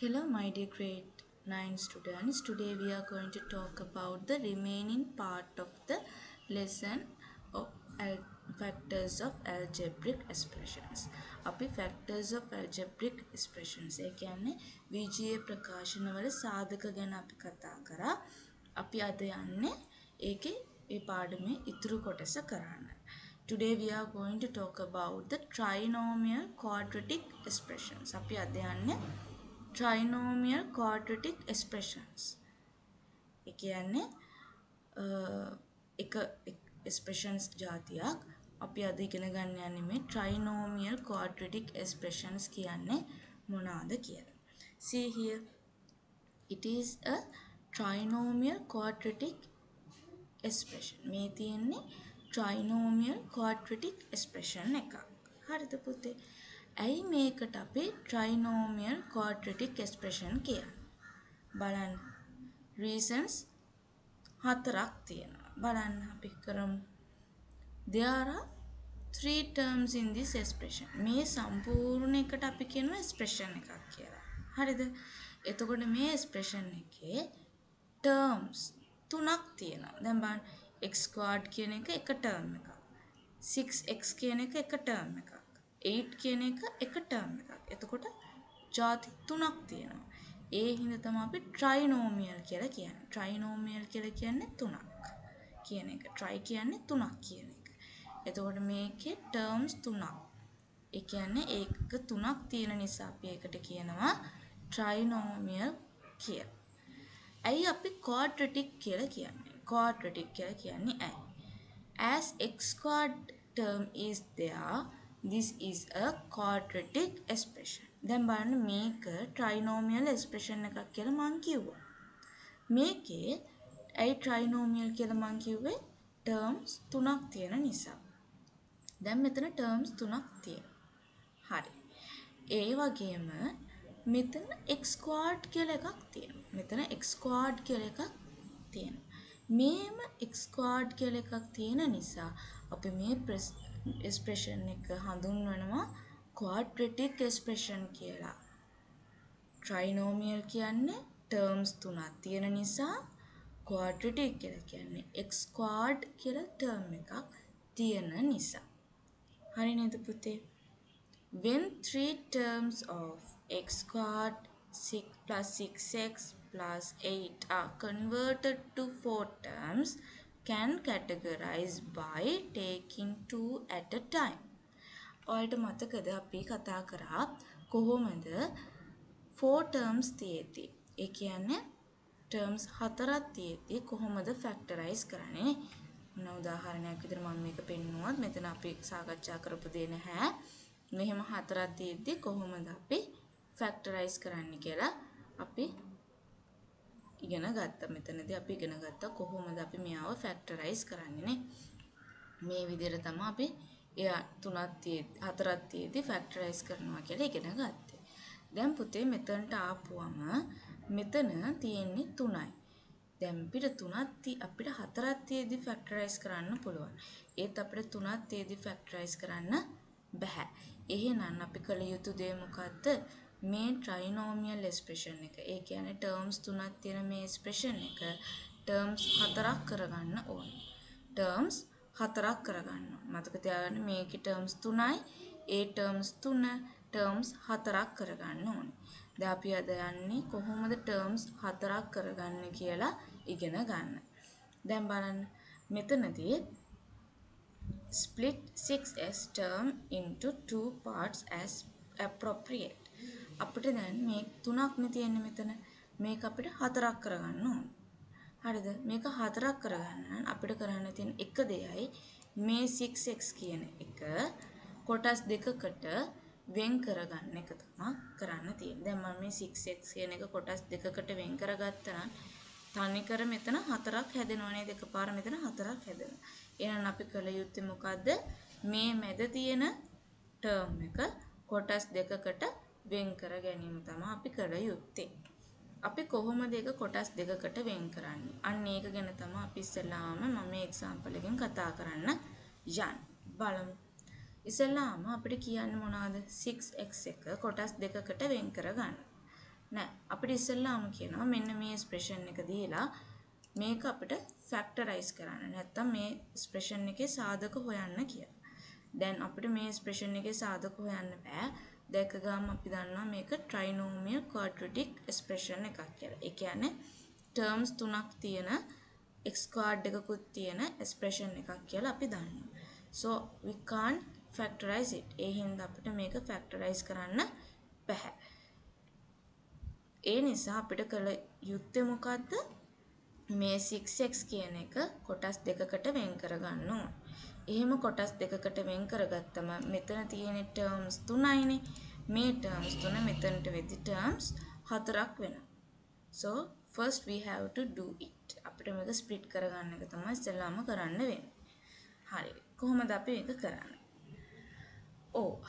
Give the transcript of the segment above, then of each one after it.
Hello, my dear grade 9 students. Today we are going to talk about the remaining part of the lesson of factors of algebraic expressions. අපි factors of algebraic expressions ඒ කියන්නේ විජය ප්‍රකාශනවල සාධක ගැන අපි කතා කරා. අපි අද යන්නේ ඒකේ ඒ පාඩමේ ඉතුරු කොටස කරන්න. Today we are going to talk about the trinomial quadratic expressions. අපි අද යන්නේ trinomial quadratic expressions. ඒ කියන්නේ එක expressions જાතියක් අපි අද ඉගෙන ගන්න යන්නේ මේ trinomial quadratic expressions කියන්නේ මොනවාද කියලා. See here, it is a trinomial quadratic expression. මේ තියෙන්නේ trinomial quadratic expression එකක්. හරිද පුතේ? ඇයි මේකට අපි trinomial quadratic expression කියන්නේ? බලන්න. reasons හතරක් තියෙනවා. බලන්න අපි කරමු. There are three terms in this expression. මේ සම්පූර්ණ එකට අපි කියනවා expression එකක් කියලා. හරිද? එතකොට මේ expression එකේ terms තුනක් තියෙනවා. දැන් බලන්න x squared කියන එක term එකක්. 6x කියන එක term එකක්. 8 කියන එක term එකක්. එතකොට ಜಾති තුනක් තියෙනවා. ඒ හින්දා තමයි අපි trinomial කියලා කියන්නේ. trinomial කියලා කියන්නේ තුනක් කියන එක. try කියන්නේ තුනක් කියන එක. එතකොට මේකේ terms තුනක්. ඒ කියන්නේ ඒක තුනක් තියෙන නිසා අපි ඒකට කියනවා trinomial කියලා. ඇයි අපි quadratic කියලා කියන්නේ? quadratic කියලා කියන්නේ ඇයි? As x squared term is there, this is a quadratic expression. දැන් බලන්න මේක trinomial expression එකක් කියලා මං කිව්වා. මේකේ ඇයි trinomial කියලා මං කිව්වේ? terms තුනක් තියෙන නිසා. දැන් මෙතන terms තුනක් තියෙනවා. හරි. ඒ වගේම මෙතන x squared කියලා එකක් තියෙනවා. මෙතන x squared කියලා එකක් තියෙනවා. මේම x squared කියලා එකක් තියෙන නිසා අපි මේ expression එක හඳුන්වනවා quadratic expression කියලා. trinomial කියන්නේ terms තුනක් තියෙන නිසා quadratic කියලා කියන්නේ x squared කියලා term එකක් තියෙන නිසා. හරි නේද පුතේ? When three terms of x squared 6 plus 6x plus 8 are converted to four terms, can categorize by taking two at a time. ඔයාලට මතකද අපි කතා කරා කොහොමද four terms තියෙද්දි ඒ කියන්නේ terms හතරක් තියෙද්දි කොහොමද factorize කරන්නේ? මොන උදාහරණයක් විදිහට මම මේක පෙන්නුවත් මෙතන අපි සාකච්ඡා කරපු දේ නැහැ. මෙහෙම හතරක් තියෙද්දි කොහොමද අපි factorize කරන්න කියලා අපි ඉගෙන ගත්තා. මෙතනදී අපි ඉගෙන ගත්තා කොහොමද අපි මෙයාව factorize කරන්නේ නේ. මේ විදිහට තමයි අපි එයා හතරක් තියෙද්දි factorize කරනවා කියලා ඉගෙන ගත්තේ. දැන් පුතේ මෙතනට ආපුවම මෙතන තියෙන්නේ 3යි. දැන් අපිට හතරක් තියෙද්දි factorize කරන්න පුළුවන්. ඒත් අපිට 3ක් තියෙද්දි factorize කරන්න බෑ. එහෙනම් අපි කළ යුතු දේ මොකද්ද? මේ trinomial expression එක. ඒ කියන්නේ terms තුනක් තියෙන මේ expression එක terms හතරක් කරගන්න ඕනේ. terms හතරක් කරගන්න. මතක තියාගන්න මේකේ terms 3යි. ඒ terms 3 terms හතරක් කරගන්න ඕනේ. දැන් අපි අද යන්නේ කොහොමද terms හතරක් කරගන්නේ කියලා ඉගෙන ගන්න. දැන් බලන්න මෙතනදී split 6s term into two parts as appropriate. අපිට දැන් මේ තුනක් නේ තියෙන්නේ මෙතන. මේක අපිට හතරක් කරගන්න ඕන. හරිද? මේක හතරක් කරගන්න නම් අපිට කරන්න තියෙන එක දෙයයි මේ 6x කියන එක කොටස් දෙකකට වෙන් කරගන්න එක තමයි කරන්න තියෙන්නේ. දැන් මම මේ 6x කියන එක කොටස් දෙකකට වෙන් කරගත්තා නම් තනිකර මෙතන හතරක් හැදෙනවා නේද? එකපාර මෙතන හතරක් හැදෙනවා. එහෙනම් අපි කළ යුත්තේ මොකද්ද? මේ මැද තියෙන term එක කොටස් දෙකකට වෙන් කර ගැනීම තමයි අපි කළ යුත්තේ. අපි කොහොමද ඒක කොටස් දෙකකට වෙන් කරන්නේ? අන්න ඒක ගැන තමයි අපි ඉස්සෙල්ලාම මම මේ example එකෙන් කතා කරන්න යන්නේ. බලමු. ඉස්සෙල්ලාම අපිට කියන්න මොනවාද 6x එක කොටස් දෙකකට වෙන් කරගන්න. නෑ. අපිට ඉස්සෙල්ලාම කියනවා මෙන්න මේ එක්ස්ප්‍රෙෂන් එක දීලා මේක අපිට ෆැක්ටරයිස් කරන්න. නැත්තම් මේ එක්ස්ප්‍රෙෂන් එකේ සාධක හොයන්න කියලා. දැන් අපිට මේ එක්ස්ප්‍රෙෂන් එකේ සාධක හොයන්න බෑ. දැක්ක ගාම අපි දන්නවා මේක ට්‍රයිනෝමියල් ක්වාඩ්‍රටික් එක්ස්ප්‍රෙෂන් එකක් කියලා. ඒ කියන්නේ ටර්ම්ස් 3ක් තියෙන x squared එකකුත් තියෙන එක්ස්ප්‍රෙෂන් එකක් කියලා අපි දන්නවා. So we can't factorize it. ඒ හින්දා අපිට මේක factorize කරන්න බැහැ. ඒ නිසා අපිට කළ යුත්තේ මොකද්ද? මේ 6x කියන එක කොටස් දෙකකට වෙන් කරගන්න ඕන. එහෙම කොටස් දෙකකට වෙන් කරගත්තම මෙතන තියෙන terms 3යිනේ. මේ terms 3 මෙතනට වෙදි terms 4ක් වෙනවා. So first we have to do it. අපිට මේක split කරගන්න එක තමයි ඉස්සෙල්ලාම කරන්න වෙන්නේ. හරි. කොහොමද අපි මේක කරන්නේ?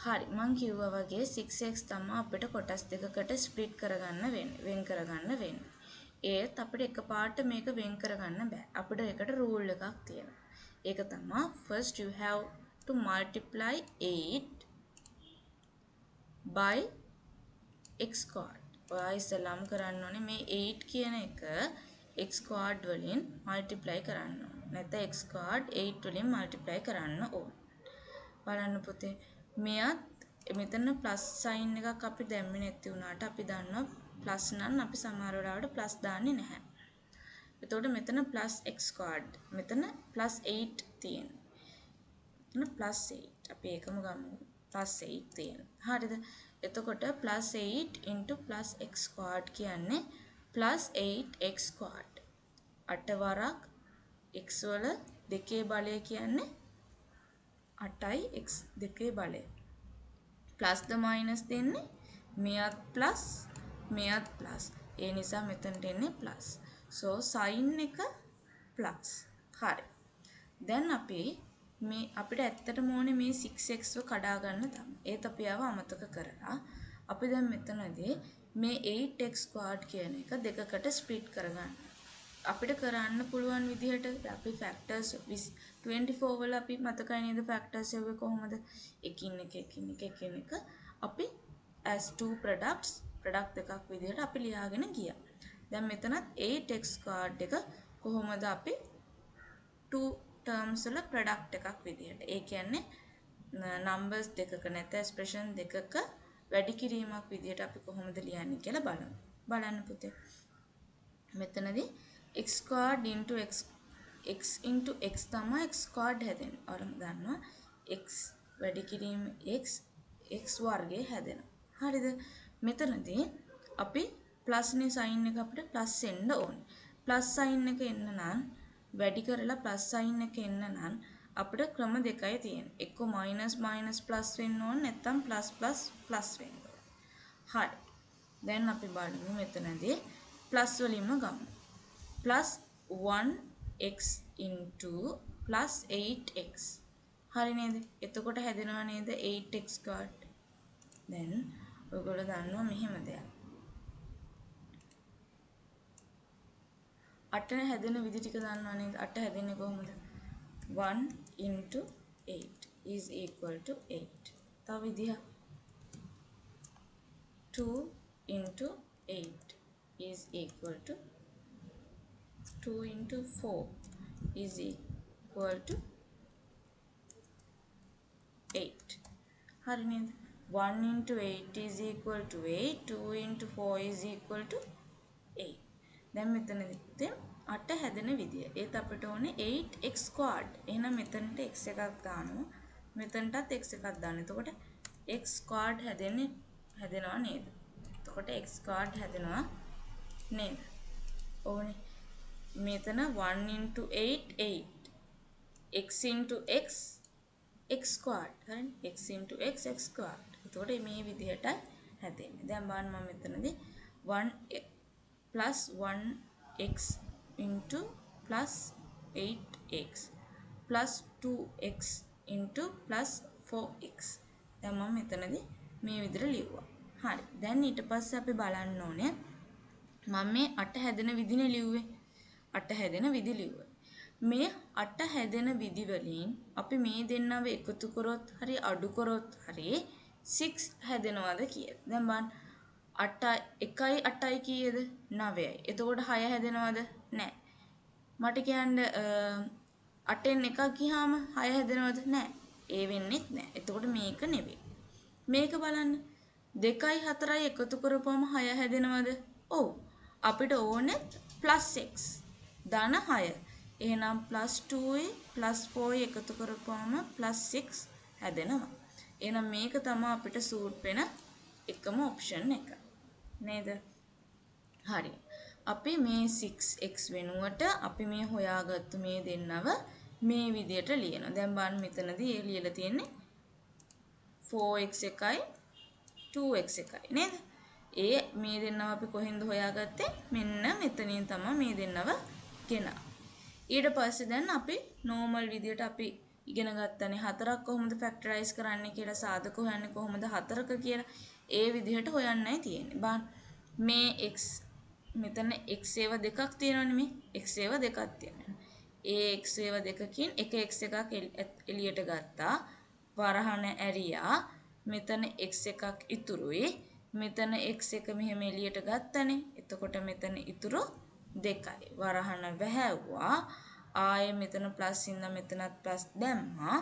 හරි. මං කිව්වා වගේ 6x තමයි අපිට කොටස් දෙකකට ස්ප්ලිට් කරගන්න වෙන්නේ. වෙන් කරගන්න වෙන්නේ. ඒත් අපිට එකපාරට මේක වෙන් කරගන්න බෑ. අපිට ඒකට රූල් එකක් තියෙනවා. ඒක තමයි first you have to multiply 8 by x squared. ඔයා ඉස්සෙල්ලාම කරන්න ඕනේ මේ 8 කියන එක x squared වලින් multiply කරන්න ඕනේ. නැත්නම් x squared 8 වලින් multiply කරන්න ඕනේ. බලන්න පුතේ මෙයත් මෙතන ප්ලස් සයින් එකක් අපි දැම්මේ නැති වුණාට අපි දන්නවා ප්ලස් නම් අපි සමහර වෙලාවට ප්ලස් දාන්නේ නැහැ. එතකොට මෙතන ප්ලස් x squared මෙතන ප්ලස් 8 තියෙනවා. මෙතන ප්ලස් 8 අපි ඒකම ගමු. ප්ලස් 8 තියෙනවා. හරිද? එතකොට plus 8 into plus x squared කියන්නේ ප්ලස් 8x squared. 8 වරක් x වල දෙකේ බලය කියන්නේ 8යි x දෙකේ බලය. ප්ලස් ද මයිනස් දෙන්නේ මෙයත් ප්ලස් මෙයත් ප්ලස්. ඒ නිසා මෙතනට එන්නේ ප්ලස්. So sin එක ප්ලස්. හරි. දැන් අපි මේ අපිට ඇත්තටම ඕනේ මේ 6x ව කඩා ගන්න තමයි. ඒත් අපි ආව අමතක කරලා අපි දැන් මෙතනදී මේ 8x squared කියන එක දෙකකට ස්ප්ලිට් කරගන්න. අපිට කරන්න පුළුවන් විදිහට අපි ෆැක්ටර්ස් 24 වල අපි මතකයි නේද ෆැක්ටර්ස් එව්වේ කොහොමද? එකින් එක අපි as two products දෙකක් විදිහට අපි ලියාගෙන ගියා. දැන් මෙතනත් 8x squared එක කොහොමද අපි two terms වල product එකක් විදිහට. ඒ කියන්නේ numbers දෙකක නැත්නම් expression දෙකක වැඩි කිරීමක් විදිහට අපි කොහොමද ලියන්නේ කියලා බලමු. බලන්න පුතේ. මෙතනදී x squared into x into x තමයි x squared හැදෙන්නේ. ඔයාලම දන්නවා x වැඩි කිරීම x වර්ගය හැදෙනවා. හරිද? මෙතනදී අපි ප්ලස් නේ සයින් එක අපිට ප්ලස් එන්න ඕනේ. ප්ලස් සයින් එක එන්න නම් වැඩි කරලා ප්ලස් සයින් එක එන්න නම් අපිට ක්‍රම දෙකයි තියෙන්නේ. එක්ක මයිනස් මයිනස් ප්ලස් වෙන්න ඕනේ නැත්නම් ප්ලස් ප්ලස් ප්ලස් වෙන්න ඕනේ. හරි. දැන් අපි බලමු මෙතනදී ප්ලස් වලින්ම ගමු. plus 1x into plus 8x. හරි නේද? එතකොට හැදෙනවා නේද 8x squared. then ඔයගොල්ලෝ දන්නවා මෙහෙම දෙයක්. 8 හැදෙන විදි ටික දන්නවා නේද? 8 හැදෙන්නේ කොහොමද? 1 into 8 is equal to 8. තව විදිහ 2 into 8 is equal to 2 into 4 is equal to 8. හරි නේද? 1 into 8 is equal to 8. 2 into 4 is equal to 8. දැන් මෙතනදී 8 හැදෙන විදිය. ඒත් අපිට ඕනේ 8x squared. එහෙනම් මෙතනට x එකක් දානවා. මෙතනටත් x එකක් දාන්න. එතකොට x squared හැදෙනවා නේද? එතකොට x squared හැදෙනවා නේද? ඕනේ. මෙතන 1 into 8 8 x into x x squared හරිනේ x into x x squared. එතකොට මේ විදිහට හැදෙන්නේ. දැන් බලන්න මම මෙතනදී 1 plus 1x into plus 8x plus 2x into plus 4x. දැන් මම මෙතනදී මේ විදිහට ලියුවා. හරි. දැන් ඊට පස්සේ අපි බලන්න ඕනේ මම මේ 8 හැදෙන විදිහනේ ලිව්වේ. 8 හැදෙන විදි ලිව්වා. මේ 8 හැදෙන විදි වලින් අපි මේ දෙන්නව එකතු කරොත් හරි අඩු කරොත් හරි 6 හැදෙනවද කියලා. දැන් බලන්න 1යි 8යි කීයද 9යි. එතකොට 6 හැදෙනවද? නැහැ. මට කියන්න 8න් එකක් ගියාම 6 හැදෙනවද? නැහැ. ඒ වෙන්නේත් නැහැ. එතකොට මේක නෙවෙයි. මේක බලන්න. 2යි 4යි එකතු කරපුවම 6 හැදෙනවද? ඔව්. අපිට ඕනේ +x ධන 6. එහෙනම් +2යි +4යි එකතු කරපුවම +6 හැදෙනවා. එහෙනම් මේක තමයි අපිට සූට් වෙන එකම ඔප්ෂන් එක. නේද? හරි. අපි මේ 6x වෙනුවට අපි මේ හොයාගත්තු මේ දෙන්නව මේ විදියට ලියනවා. දැන් බලන්න මෙතනදී ඒ ලියලා තියෙන්නේ 4x එකයි 2x එකයි නේද? ඒ මේ දෙන්නව අපි කොහෙන්ද හොයාගත්තේ? මෙන්න මෙතනින් තමයි මේ දෙන්නව ගෙනා. ඊට පස්සේ දැන් අපි normal විදියට අපි ඉගෙන ගත්තනේ හතරක් කොහොමද ෆැක්ටරයිස් කරන්නේ කියලා සාධක හොයන්නේ කොහොමද හතරක කියලා. ඒ විදිහට හොයන්නයි තියෙන්නේ. බලන්න මේ x මෙතන x ඒව දෙකක් තියෙනවනේ මේ x ඒව දෙකක් තියෙනවා. ඒ x ඒව දෙකකින් එක x එකක් එළියට ගත්තා. වරහන ඇරියා. මෙතන x එකක් ඉතුරුයි. මෙතන x එක මෙහෙම එළියට ගත්තනේ. එතකොට මෙතන ඉතුරු දෙකයි. වරහන වැහැව්වා. ආයේ මෙතන ප්ලස් ඉඳන් මෙතනත් ප්ලස් දැම්මා.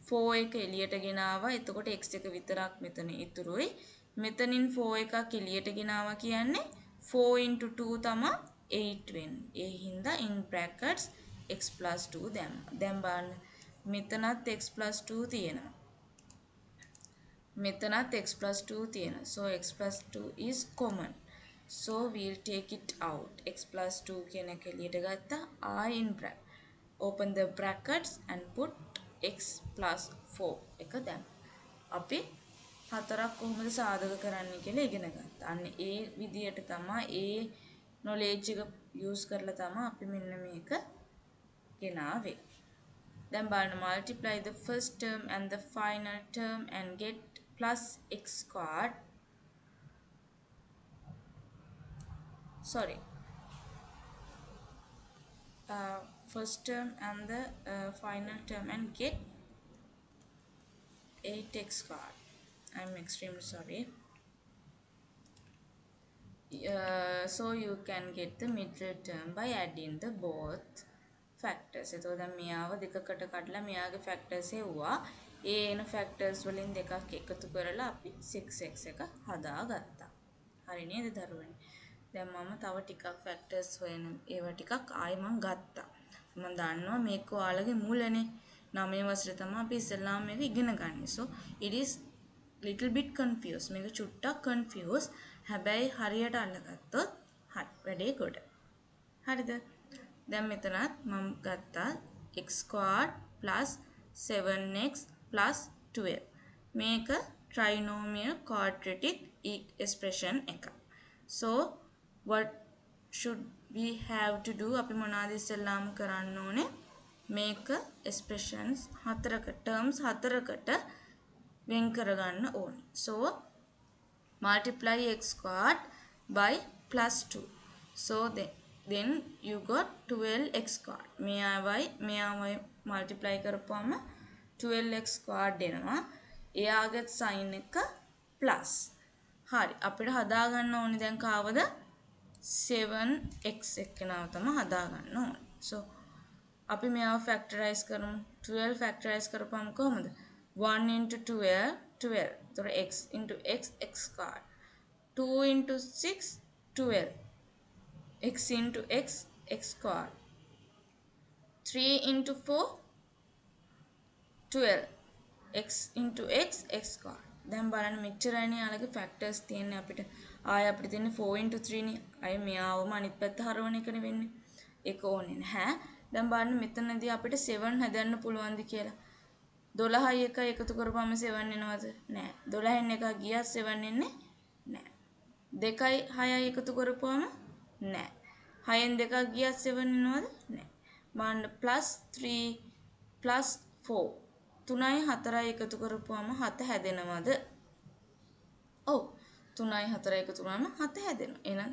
4 එක එළියට ගෙනාවා. එතකොට x එක විතරක් මෙතන ඉතුරුයි. මෙතනින් 4 එකක් එළියට ගෙනාවා කියන්නේ 4 2 තමයි 8 වෙන්නේ. ඒ හින්දා in brackets x + 2 දැම්මා. දැන් බලන්න මෙතනත් x + 2 තියෙනවා. මෙතනත් x + 2 තියෙනවා. So x + 2 is common. So we'll take it out. x + 2 කියන එක එළියට ගත්තා. I in bracket. Open the brackets and put x + 4 එක දැම්මා. අපි හතරක් කොහොමද සාධක කරන්නේ කියලා ඉගෙන ගත්තා. අන්න ඒ විදියට තමයි ඒ knowledge එක use කරලා තමයි අපි මෙන්න මේක ගෙනාවේ. Then බලන්න multiply the first term and the final term and get +x². Sorry. First term and the final term and get 8x². I'm extremely sorry. So you can get the middle term by adding the both factors. එතකොට දැන් මෙයාව දෙකකට කඩලා මෙයාගේ factors හෙව්වා. ඒ එන factors වලින් දෙකක් එකතු කරලා අපි 6x එක හදාගත්තා. හරි නේද දරුවනේ? දැන් මම තව ටිකක් factors හොයන ඒවා ටිකක් ආයෙ මම ගත්තා. මම දන්නවා මේක ඔයාලගේ මුලනේ. 9 වසරේ තමයි අපි ඉස්සෙල්ලාම මේක ඉගෙන ගන්නේ. So it is little bit confused. මේක චුට්ටක් confused. හැබැයි හරියට අල්ලගත්තොත් හරි වැඩේ ගොඩ. හරිද? දැන් මෙතනත් මම ගත්තා x² + 7x + 12. මේක trinomial quadratic expression එක. So what should we have to do? අපි මොනවද ඉස්සෙල්ලාම කරන්න ඕනේ? මේක expressions හතරකට terms හතරකට වෙන් කරගන්න ඕනේ. So multiply x² by +2. So then you got 12x². මෙයාවයි multiply කරපුවම 12x² එනවා. එයාගේ sign එක plus. හරි. අපිට හදාගන්න ඕනේ දැන් කාවද? 7x එක්කෙනාව තමයි හදාගන්න ඕනේ. So අපි මෙයාව factorize කරමු. 12 factorize කරපුවම කොහොමද? 1 * 12 12. එතකොට x * x x². 2 * 6 12. x * x x². 3 * 4 12. x * x x². දැන් බලන්න මෙච්චරයිනේ යාළගේ factors තියෙන්නේ අපිට. ආයෙ අපිට තියෙන්නේ 4 * 3 නේ. අය මෙයාවම අනිත් පැත්ත හරවන එකනේ වෙන්නේ. ඒක ඕනේ නැහැ. දැන් බලන්න මෙතනදී අපිට 7 හදන්න පුළුවන්ද කියලා. 12යි 1යි එකතු කරපුවම 7 එනවද? නෑ. 12න් එකක් ගියත් 7 එන්නේ නෑ. 2යි 6යි එකතු කරපුවම නෑ. 6න් දෙකක් ගියත් 7 එනවද? නෑ. බලන්න +3 +4 3යි 4යි එකතු කරපුවම 7 හැදෙනවද? ඔව්. 3යි 4යි එකතු කරාම 7 හැදෙනවා. එහෙනම්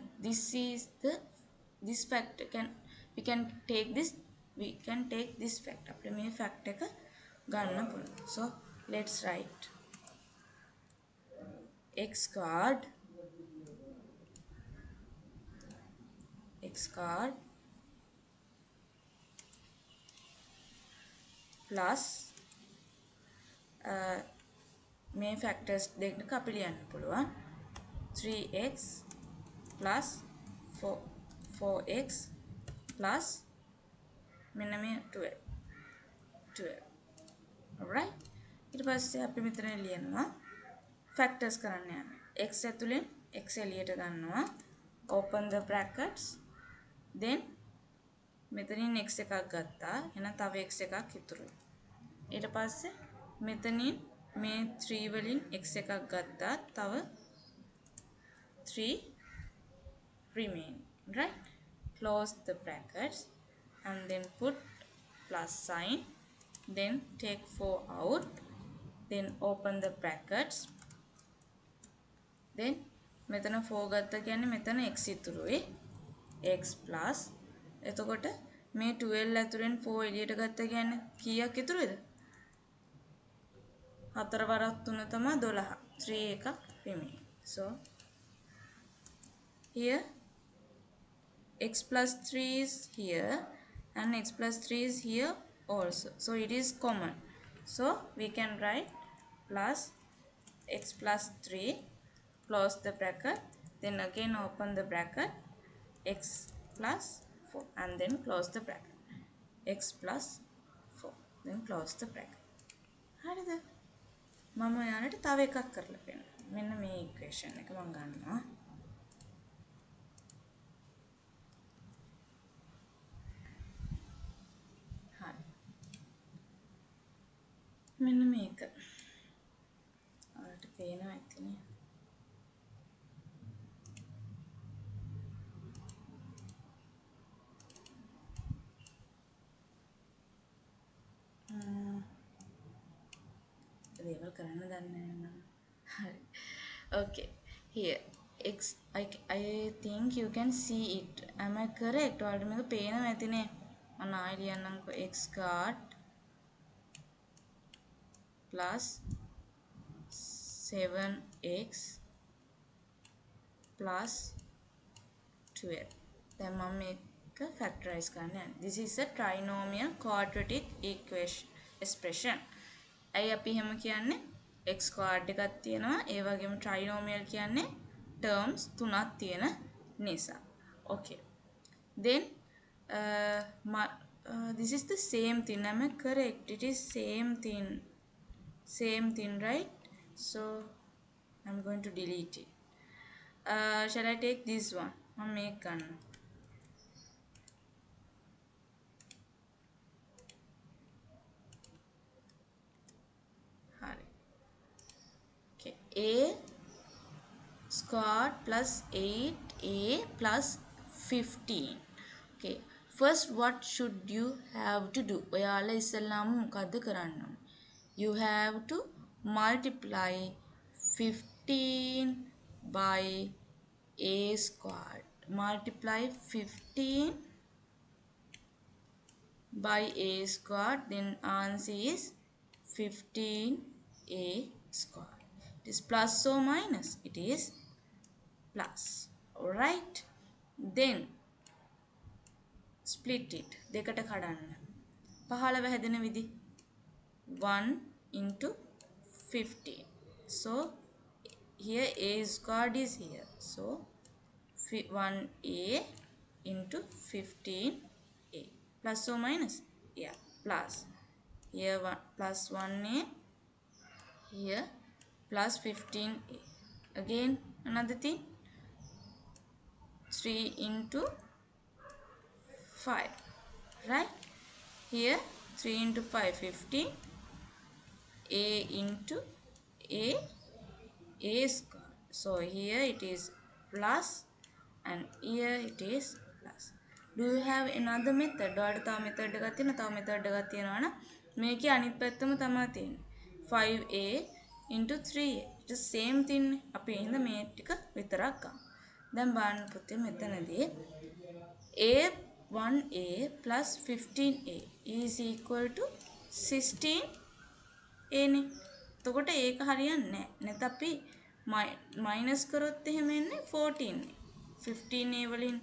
this fact we can take this fact. අපිට මේ fact එක ගන්න පුළුවන්. So let's write x² x squared plus මේ ෆැක්ටර්ස් දෙකක අපි ලියන්න පුළුවන් 3x plus 4x plus මෙන්න මේ 12 alright ඊට පස්සේ අපි මෙතන ලියනවා ෆැක්ටර්ස් කරන්න යන්නේ x ඇතුලෙන් x එළියට ගන්නවා open the brackets then මෙතනින් x එකක් ගත්තා එහෙනම් තව x එකක් ඉතුරුයි ඊට පස්සේ මෙතනින් මේ 3 වලින් x එකක් ගත්තා තව 3 remain right close the brackets and then put plus sign then take 4 out then open the brackets then මෙතන 4 ගත්ත කියන්නේ මෙතන x ඉතුරුයි x plus එතකොට මේ 12 ඇතුලෙන් 4 එළියට ගත්ත කියන්නේ කීයක් ඉතුරුද 4 වරක් 3 තමයි 12 3 එකක් remain so here x plus 3 is here and x plus 3 is here also so it is common so we can write plus x plus 3 close the bracket then again open the bracket x plus 4 and then close the bracket x plus 4 then close the bracket හරිද මම ඔයාලට තව එකක් කරලා පෙන්නනවා මෙන්න මේ equation එක මම ගන්නවා හරි මෙන්න මේක ඔයාලට පේනවා ඇතිනේ දේවල් කරන්න දන්නේ නැහැ හරි okay here x I think you can see it am I correct ඔයාලට මේක පේනවා ඇතිනේ මම ආයෙ ලියන්නම්කෝ x squared plus 7x plus 12 දැන් මම මේක factorize කරන්න යන්නේ this is a trinomial quadratic equation expression ඇයි අපි එහෙම කියන්නේ x squared එකක් තියෙනවා ඒ වගේම trinomial කියන්නේ terms තුනක් තියෙන නිසා okay then this is the same thing am I correct it is same thing right so I'm going to delete it shall I take this one මම මේක ගන්නවා okay a squared plus 8a plus 15 okay first what should you have to do ඔයාලා ඉස්සෙල්ලාම මොකද්ද කරන්න ඕනේ you have to multiply 15 by a squared multiply 15 by a squared then answer is 15a squared it is plus or minus it is plus alright then split it දෙකට කඩන්න 15 හැදෙන විදි 1 into 15 so here a squared is here so 1a into 15a plus or minus yeah plus here plus 1a here plus 15a again another thing 3 into 5 right here 3 into 5 15 a into a square so here it is plus and here it is plus do you have another method ඔයාලට තව method එකක් තියෙනවා තව method එකක් තියෙනවා නම් මේකේ අනිත් පැත්තම තමයි තියෙන්නේ 5a into 3a it is same thing අපි එහෙනම් මේ ටික විතරක් ගමු දැන් බලන්න පුතේ මෙතනදී a1a plus 15a is equal to 16a නේ එතකොට ඒක හරියන්නේ නැහැ නැත්නම් අපි මයිනස් කරොත් එහෙම එන්නේ 14 15a වලින්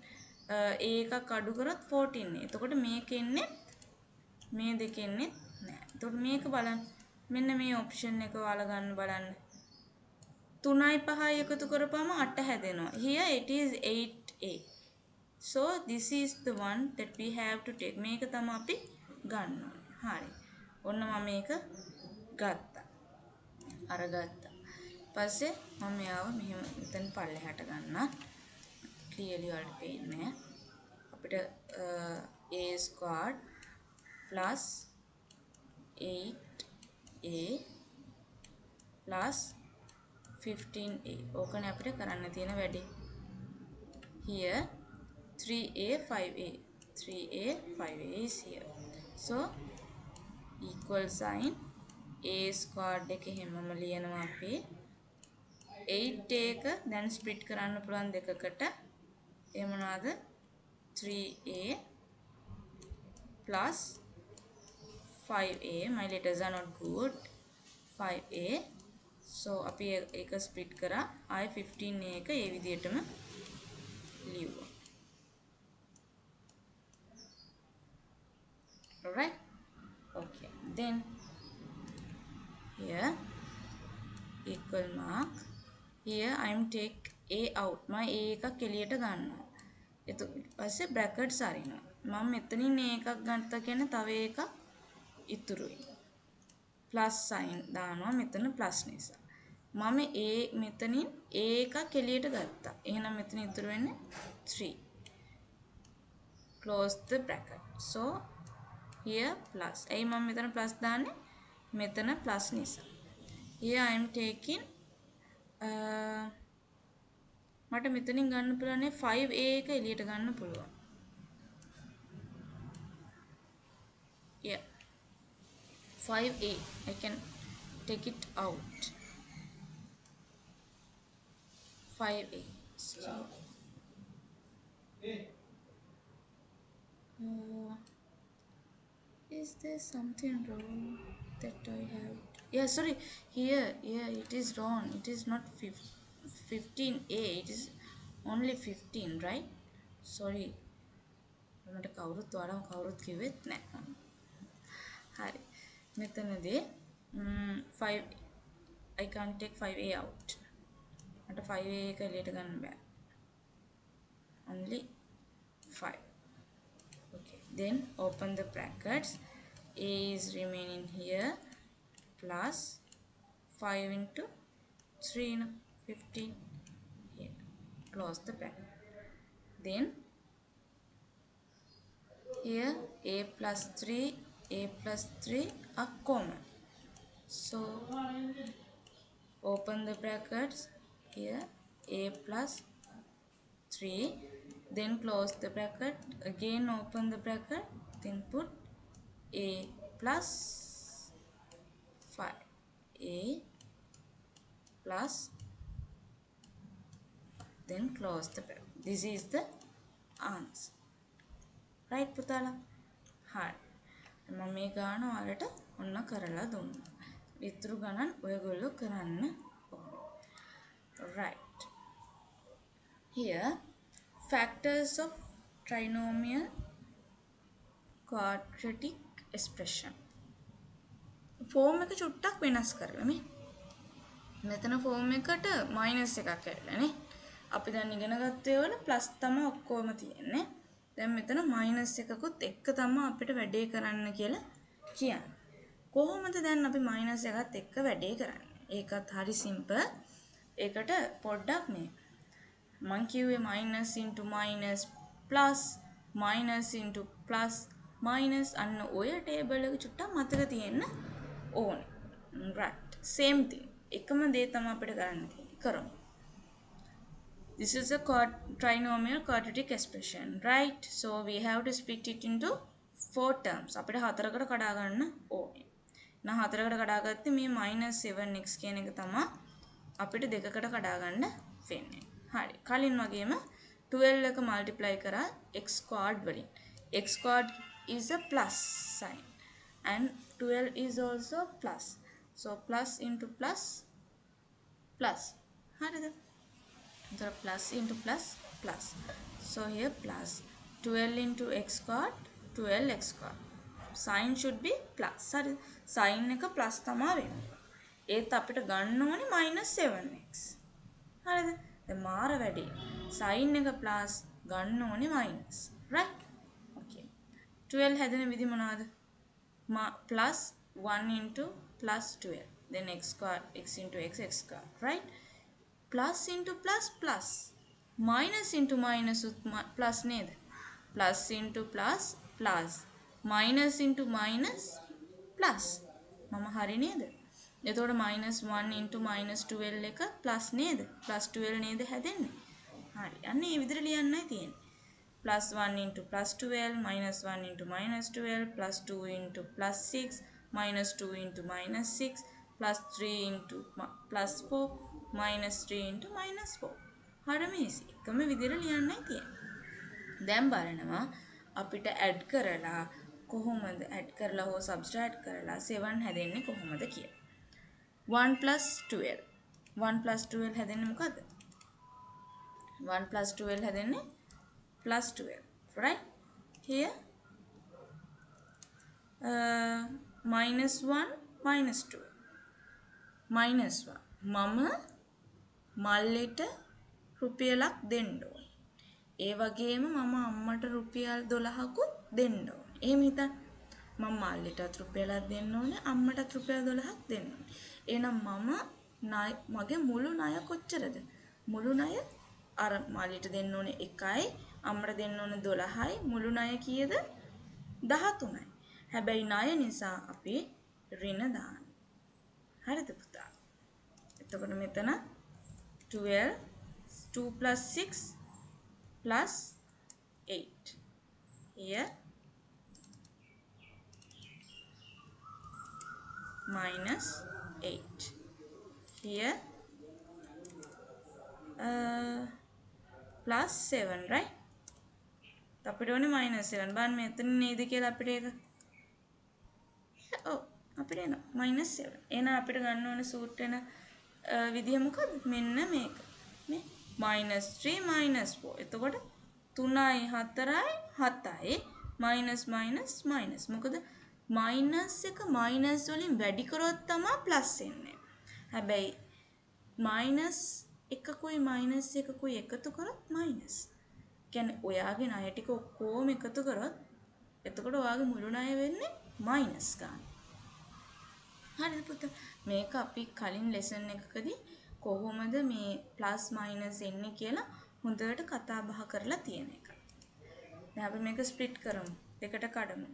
a එකක් අඩු කරොත් 14 නේ. එතකොට මේක එන්නේ මේ දෙක එන්නේ නෑ. එතකොට මේක බලන්න. මෙන්න මේ ඔප්ෂන් එක ඔයාලා ගන්න බලන්න. 3යි 5යි එකතු කරපුවම 8 හැදෙනවා. Here it is 8a. So this is the one that we have to take. මේක තමයි අපි ගන්න ඕනේ. හරි. ඔන්න මම මේක ගත්තා. අරගත්තා. පස්සේ මම යාව මෙහෙම මෙතන පල්ලෙහාට ගන්නවා. clearly වලට පේන්නේ අපිට a squared plus 8a plus 15a. ඕකනේ අපිට කරන්න තියෙන වැඩේ. Here 3a 5a 3a 5a is here. So equal sign a squared එක හැමම ලියනවා අපි 8a එක දැන් ස්ප්ලිට් කරන්න පුළුවන් දෙකකට. ඒ මොනවාද 3a plus 5a. My letters are not good. 5a. So අපි ඒක ස්ප්ලිට් කරා. ආයි 15a එක ඒ විදිහටම ලියුවා. Alright. Okay. Then here equal mark. Here I am take a out. මම a එකක් එළියට ගන්නවා. ඊට පස්සේ brackets අරිනවා. මම මෙතනින් a එකක් ගත්තා කියන්නේ තව එකක් ඉතුරුයි. plus sign දානවා මෙතන plus නිසා. මම a මෙතනින් a එකක් එළියට ගත්තා. එහෙනම් මෙතන ඉතුරු වෙන්නේ 3. Close the bracket. So here plus. ඇයි මම මෙතන plus දාන්නේ? මෙතන plus නිසා. Here I am taking මට මෙතනින් ගන්න පුළුවන් 5a එක එළියට ගන්න පුළුවන්. Yeah. 5a. I can take it out. 5a. So is there something wrong that I have? Yeah, sorry. Here, it is wrong. It is not 15a. It is only 15, right? Sorry. මට කවුරුත් ඔයාලම කවුරුත් කිව්වෙත් නැහැ. හරි. මෙතනදී 5 I can't take 5a out. මට 5a එක එළියට ගන්න බෑ. Only 5. Okay. Then open the brackets. A is remaining here plus 5 into 3 no, 15 here. Close the bracket. Then here a plus 3 are common. So open the brackets. Here a plus 3. Then close the bracket. Again open the bracket. Then put a plus 5. A plus. Then close the bracket. This is the answer. Right පුතාලා? හරි. මම මේ ගාන ඔයාලට ඔන්න කරලා දුන්නා. ඉතුරු ගණන් ඔයගොල්ලෝ කරන්න ඕනේ. Right. Here factors of trinomial quadratic expression. Form එක චුට්ටක් වෙනස් කරලා මේ. මෙතන ෆෝම් එකට මයිනස් එකක් ඇවිල්ලානේ. අපි දැන් ඉගෙන ගත්ත ඒවල ප්ලස් තමයි ඔක්කොම තියෙන්නේ. දැන් මෙතන මයිනස් එකකුත් එක්ක තමයි අපිට වැඩේ කරන්න කියලා කියන්නේ. කොහොමද දැන් අපි මයිනස් එකත් එක්ක වැඩේ කරන්නේ? ඒකත් හරි සිම්පල්. ඒකට පොඩ්ඩක් මේ මං කිව්වේ minus into minus plus minus into plus minus අන්න ඔය ටේබල් එක චුට්ටක් මතක තියෙන්න ඕනේ. right same thing එකම දේ තමයි අපිට කරන්න තියෙන්නේ. කරමු. This is a trinomial quadratic expression, right? So we have to split it into 4 terms. අපිට හතරකට කඩා ගන්න ඕනේ. නම් හතරකට කඩාගත්තේ මේ -7x කියන එක තමයි අපිට දෙකකට කඩා ගන්න වෙන්නේ. හරි. කලින් වගේම 12 එක multiply කරා x squared වලින්. x squared is a plus sign and 12 is also plus. So plus into plus plus. හරිද? So plus into plus plus. So here plus 12 into x squared 12x squared. Sign should be plus. Sorry, sign එක plus තමා වෙන්නේ. ඒත් අපිට ගන්න ඕනේ -7x. හරිද? දැන් මාර වැඩි. sin එක plus ගන්න ඕනේ minus. right? okay. 12 හැදෙන විදි මොනවාද? plus 1 into plus 12. Then x squared, x into x, x squared. Right? Plus into plus plus. Minus into minus plus neda. Plus into plus plus. Minus into minus plus. මම හරි නේද? එතකොට -1 into -12 එක plus නේද? plus 12 නේද හැදෙන්නේ? හරි. අන්න ඒ විදිහට ලියන්නයි තියෙන්නේ. plus 1 into plus 12 minus 1 into minus 12 plus 2 into plus 6 minus 2 into minus 6 plus 3 into plus 4 minus 3 into minus 4. හරිම easy. එකම විදිහට ලියන්නයි තියෙන්නේ. දැන් බලනවා අපිට add කරලා කොහොමද add කරලා හෝ subtract කරලා 7 හැදෙන්නේ කොහොමද කියලා. 1 plus 12. 1 plus 12 හැදෙන්නේ මොකද්ද? 1 plus 12 හැදෙන්නේ plus 12. Right? Here minus 1 minus 2. minus 1. මම මල්ලිට රුපියලක් දෙන්න ඕනේ. ඒ වගේම මම අම්මට රුපියල් 12කුත් දෙන්න ඕනේ. එහෙම හිතන්න. මම මල්ලිටත් රුපියලක් දෙන්න ඕනේ, අම්මටත් රුපියල් 12ක් දෙන්න ඕනේ. එහෙනම් මගේ මුළු ණය කොච්චරද? මුළු ණය අර මල්ලිට දෙන්න ඕනේ 1යි, අම්මට දෙන්න ඕනේ 12යි, මුළු ණය කීයද? 13යි. හැබැයි ණය නිසා අපි ඍණ දාන්න. හරිද පුතා? එතකොට මෙතන 12 2 plus 6 plus 8. Here minus 8. Here plus 7, right? අපිට ඕනේ -7. බලන්න මෙතන නේද කියලා අපිට ඒක. ඔව් අපිට එනවා -7. එහෙනම් අපිට ගන්න ඕනේ සූට් වෙන විදිය මොකද්ද? මෙන්න මේක. නේ? -3 -4. එතකොට 3යි 4යි 7යි minus minus minus. මොකද minus එක minus වලින් වැඩි කරොත් තමයි plus එන්නේ. හැබැයි minus එකකුයි minus එකකුයි එකතු කරොත් minus. කියන්නේ ඔයාගේ ණය ටික ඔක්කොම එකතු කරොත් එතකොට ඔයාගේ මුළු ණය වෙන්නේ minus ගන්න. හරිද පුතා? මේක අපි කලින් ලෙසන් එකකදී කොහොමද මේ plus minus එන්නේ කියලා හොඳට කතා බහ කරලා තියෙන එක. දැන් අපි මේක ස්ප්ලිට් කරමු. දෙකට කඩමු.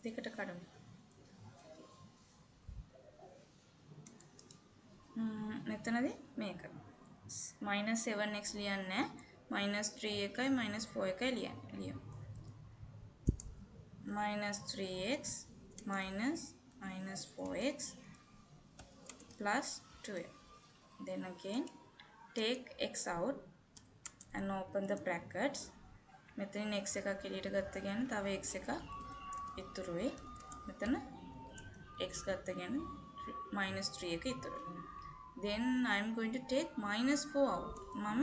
දෙකට කඩමු. මෙතනදී මේක -7x ලියන්නේ -3 එකයි -4 එකයි ලියමු. -3x -4x plus 12. Then again take x out and open the brackets. මෙතනින් x එකක් එළියට ගත්ත ගමන් තව x එකක් ඉතුරු වෙයි. මෙතන x ගත්ත ගමන් -3 එක ඉතුරු වෙයි. Then I am going to take -4 out. මම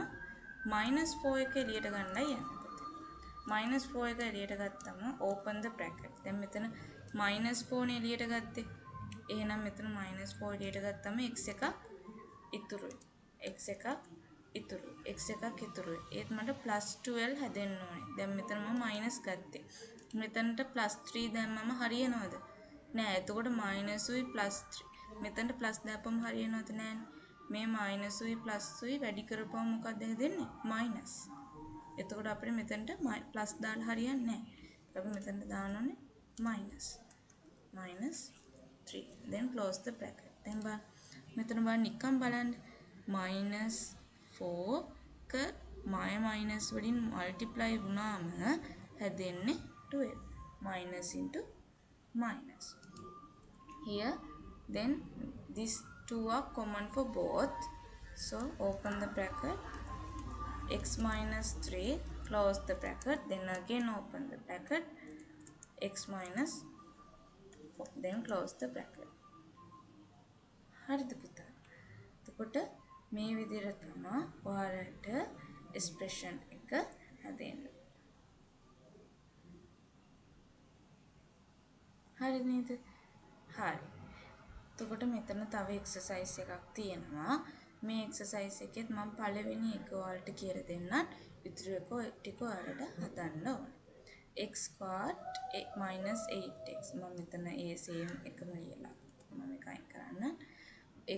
-4 එක එළියට ගන්නයි යන්නේ. -4 එක එළියට ගත්තම open the bracket. දැන් මෙතන -4 නේ එළියට ගත්තේ. එහෙනම් මෙතන -4 එළියට ගත්තම x එකක් ඉතුරුයි. x එකක් ඉතුරුයි. ඒත් මට +12 හැදෙන්න ඕනේ. දැන් මෙතන මම මයිනස් ගත්තේ. මෙතනට +3 දැම්මම හරියනවද? නෑ. එතකොට මයිනසුයි +3. මෙතනට ප්ලස් දාපම හරියනවද? නෑනේ. මේ මයිනසුයි ප්ලස්ුයි වැඩි කරපුවම මොකක්ද හැදෙන්නේ? මයිනස්. එතකොට අපිට මෙතනට ප්ලස් දාන්න හරියන්නේ නෑ. අපි මෙතනට දාන්න ඕනේ -3. Then close the bracket. දැන් බලන්න. මෙතන බලන්න නිකන් බලන්න. -4 ක minus වලින් multiply වුණාම හැදෙන්නේ 12. minus into minus. Here then these two are common for both. So open the bracket. X minus 3 close the bracket, then again open the bracket, x minus 4, then close the bracket. හරිද පුතා? එතකොට මේ විදිහට තමයි ඔයාලට expression එක හැදෙන්නේ. හරි නේද? හරි. එතකොට මෙතන තව exercise එකක් තියෙනවා. මේ exercise එකෙත් මම පළවෙනි එක ඔයාලට කියලා දෙන්නම්. ඉතුරු එක ටික ඔයාලට හදන්න ඕනේ. x squared minus 8x මම මෙතන ඒ same එකම ලියලා මම එක අයින් කරන්න.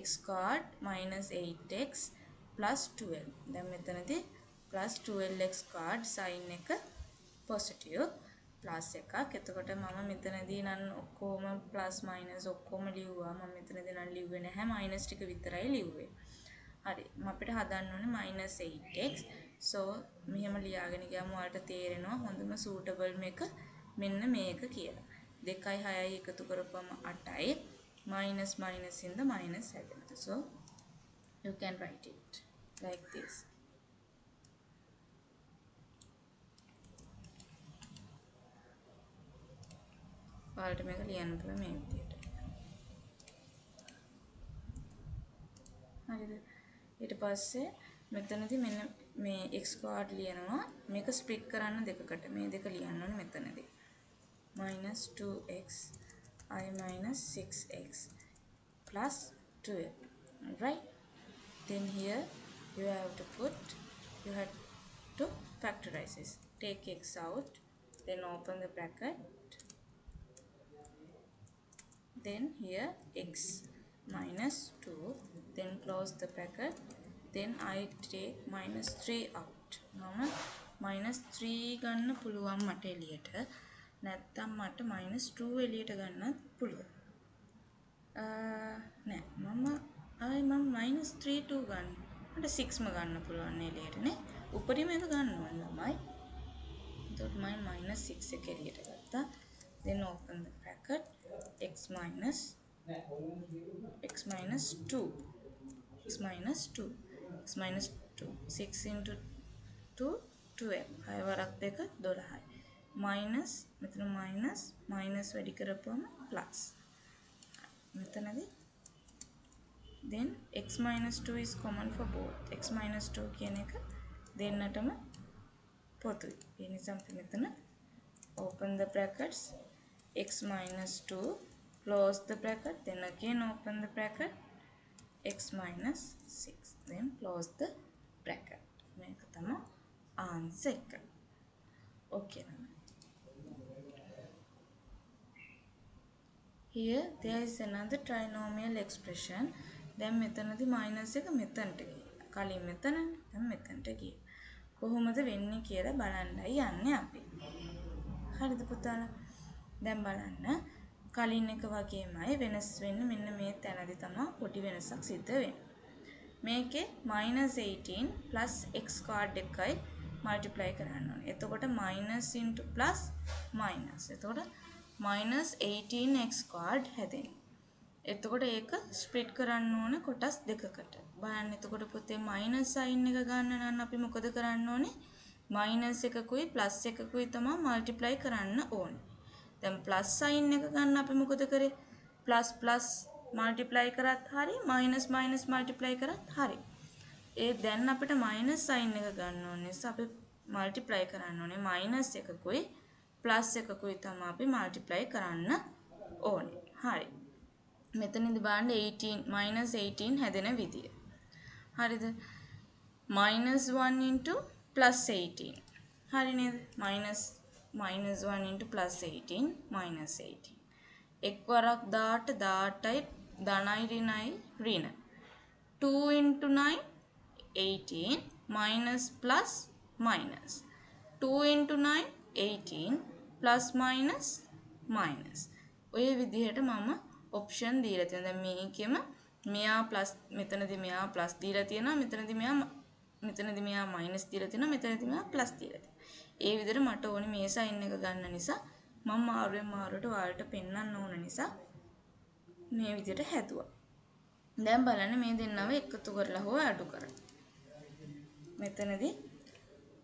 x squared minus 8x plus 12. දැන් මෙතනදී plus 12x squared sin එක positive plus එකක්. එතකොට මම මෙතනදී නම් ඔක්කොම plus minus ඔක්කොම ලිව්වා. මම මෙතනදී නම් ලිව්වේ නැහැ minus ටික විතරයි ලිව්වේ. හරි. අපිට හදන්න ඕනේ minus 8x. so මෙහෙම ලියාගෙන ගියාම ඔයාලට තේරෙනවා හොඳම suitable මේක මෙන්න මේක කියලා. 2යි 6යි එකතු කරපුවම 8යි. minus minus in the minus හැදෙනවා. so you can write it like this. ඔයාලට මේක ලියන්න පුළුවන් මේ විදිහට. හරිද? ඊට පස්සේ මෙතනදී මෙන්න මේ x squared ලියනවා. මේක ස්ප්ලිට් කරන්න දෙකකට. මේ දෙක ලියන්න ඕනේ මෙතනදී. minus 2x I minus 6x plus 12. Right? Then here you have to factorize this. Take x out, then open the bracket. Then here x minus 2, then close the bracket. Then I take minus 3 out. Now minus 3 ගන්න පුළුවන් මට එළියට. නැත්තම් මට minus 2 එළියට ගන්නත් පුළුවන්. නෑ මම minus 3 2 ගන්න. මට 6 ම ගන්න පුළුවන් එළියටනේ. උඩරිම එක ගන්න ඕන ළමයි. එතකොට මම minus 6 එක එළියට ගත්තා. Then open the bracket. x minus 2 x minus 2 6 into 2 12 5 වරක් දෙක 12යි minus මෙතන minus වැඩි කරපුවම plus මෙතනදී then x minus 2 is common for both x minus 2 කියන එක දෙන්නටම පොදුයි ඒ නිසා අපි මෙතන open the brackets x minus 2 close the bracket, then again open the bracket, x minus 6, then close the bracket. මේක තමයි answer එක. Okay. Here there is another trinomial expression. දැන් මෙතනදී minus එක මෙතනට ගියා. කලින් මෙතන දැන් මෙතනට ගියා. කොහොමද වෙන්නේ කියලා බලන්නයි යන්නේ අපි. හරිද පුතාලා? දැන් බලන්න කලින් එක වගේමයි වෙනස් වෙන්නේ මෙන්න මේ තැනදී තමයි පොඩි වෙනසක් සිද්ධ වෙන්නේ. මේකේ -18 plus x squared එකයි multiply කරන්න ඕනේ. එතකොට minus into plus minus. එතකොට -18x squared හැදෙනවා. එතකොට ඒක ස්ප්ලිට් කරන්න ඕනේ කොටස් දෙකකට. බලන්න එතකොට පුතේ minus sign එක ගන්න නම් අපි මොකද කරන්න ඕනේ? minus එකකුයි plus එකකුයි තමයි multiply කරන්න ඕනේ. දැන් plus sign එක ගන්න අපි මොකද කරේ? plus plus multiply කරත් හරි minus minus multiply කරත් හරි. ඒ දැන් අපිට minus sign එක ගන්න ඕනේ නිසා අපි multiply කරන්න ඕනේ minus එකකුයි plus එකකුයි තමයි අපි multiply කරන්න ඕනේ. හරි. මෙතනදී බලන්න 18 -18 හැදෙන විදිය. හරිද? -1 into +18. හරි නේද? -1 into +18 -18. එක් වරක් 18යි ධනයි ඍණයි ඍණ. 2 into 9 18 minus plus minus. 2 into 9 18 plus minus minus. ඔය විදිහට මම ඔප්ෂන් දීලා තියෙනවා. දැන් මේකෙම මෙයා ප්ලස් මෙතනදී මෙයා ප්ලස් දීලා තියෙනවා. මෙතනදී මෙයා මයිනස් දීලා තියෙනවා. මෙතනදී මෙයා ප්ලස් දීලා තියෙනවා. ඒ විදිහට මට ඕනේ මේ සයින් එක ගන්න නිසා මම මාරුවට ඔයාලට පෙන්වන්න ඕන නිසා මේ විදිහට හැදුවා. දැන් බලන්න මේ දෙන්නව එකතු කරලා හෝ අඩු කරලා. මෙතනදී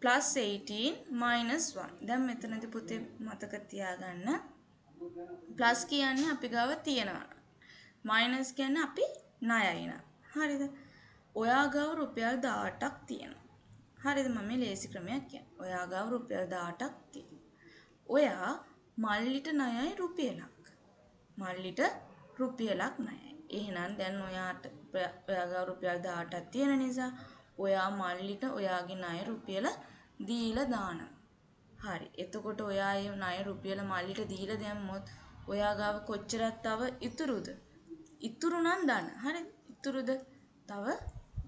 plus 18 minus 1. දැන් මෙතනදී පුතේ මතක තියාගන්න plus කියන්නේ අපි ගාව තියෙනවා. minus කියන්නේ අපි ණයයි නා. හරිද? ඔයා ගාව රුපියල් 18ක් තියෙනවා. හරිද? මම මේ ලේසි ක්‍රමයක් කියන්නේ. ඔයා ගාව රුපියල් 18ක් තියෙනවා. ඔයා මල්ලිට ණයයි රුපියලක්. මල්ලිට රුපියලක් ණයයි. එහෙනම් දැන් ඔයා ගාව රුපියල් 18ක් තියෙන නිසා ඔයා මල්ලිට ඔයාගේ ණය රුපියල දීලා දානවා. හරි. එතකොට ඔයා ඒ ණය රුපියල මල්ලිට දීලා දැම්මොත් ඔයා ගාව කොච්චරක් තව ඉතුරුද? ඉතුරු නම් දාන්න. හරි. ඉතුරුද? තව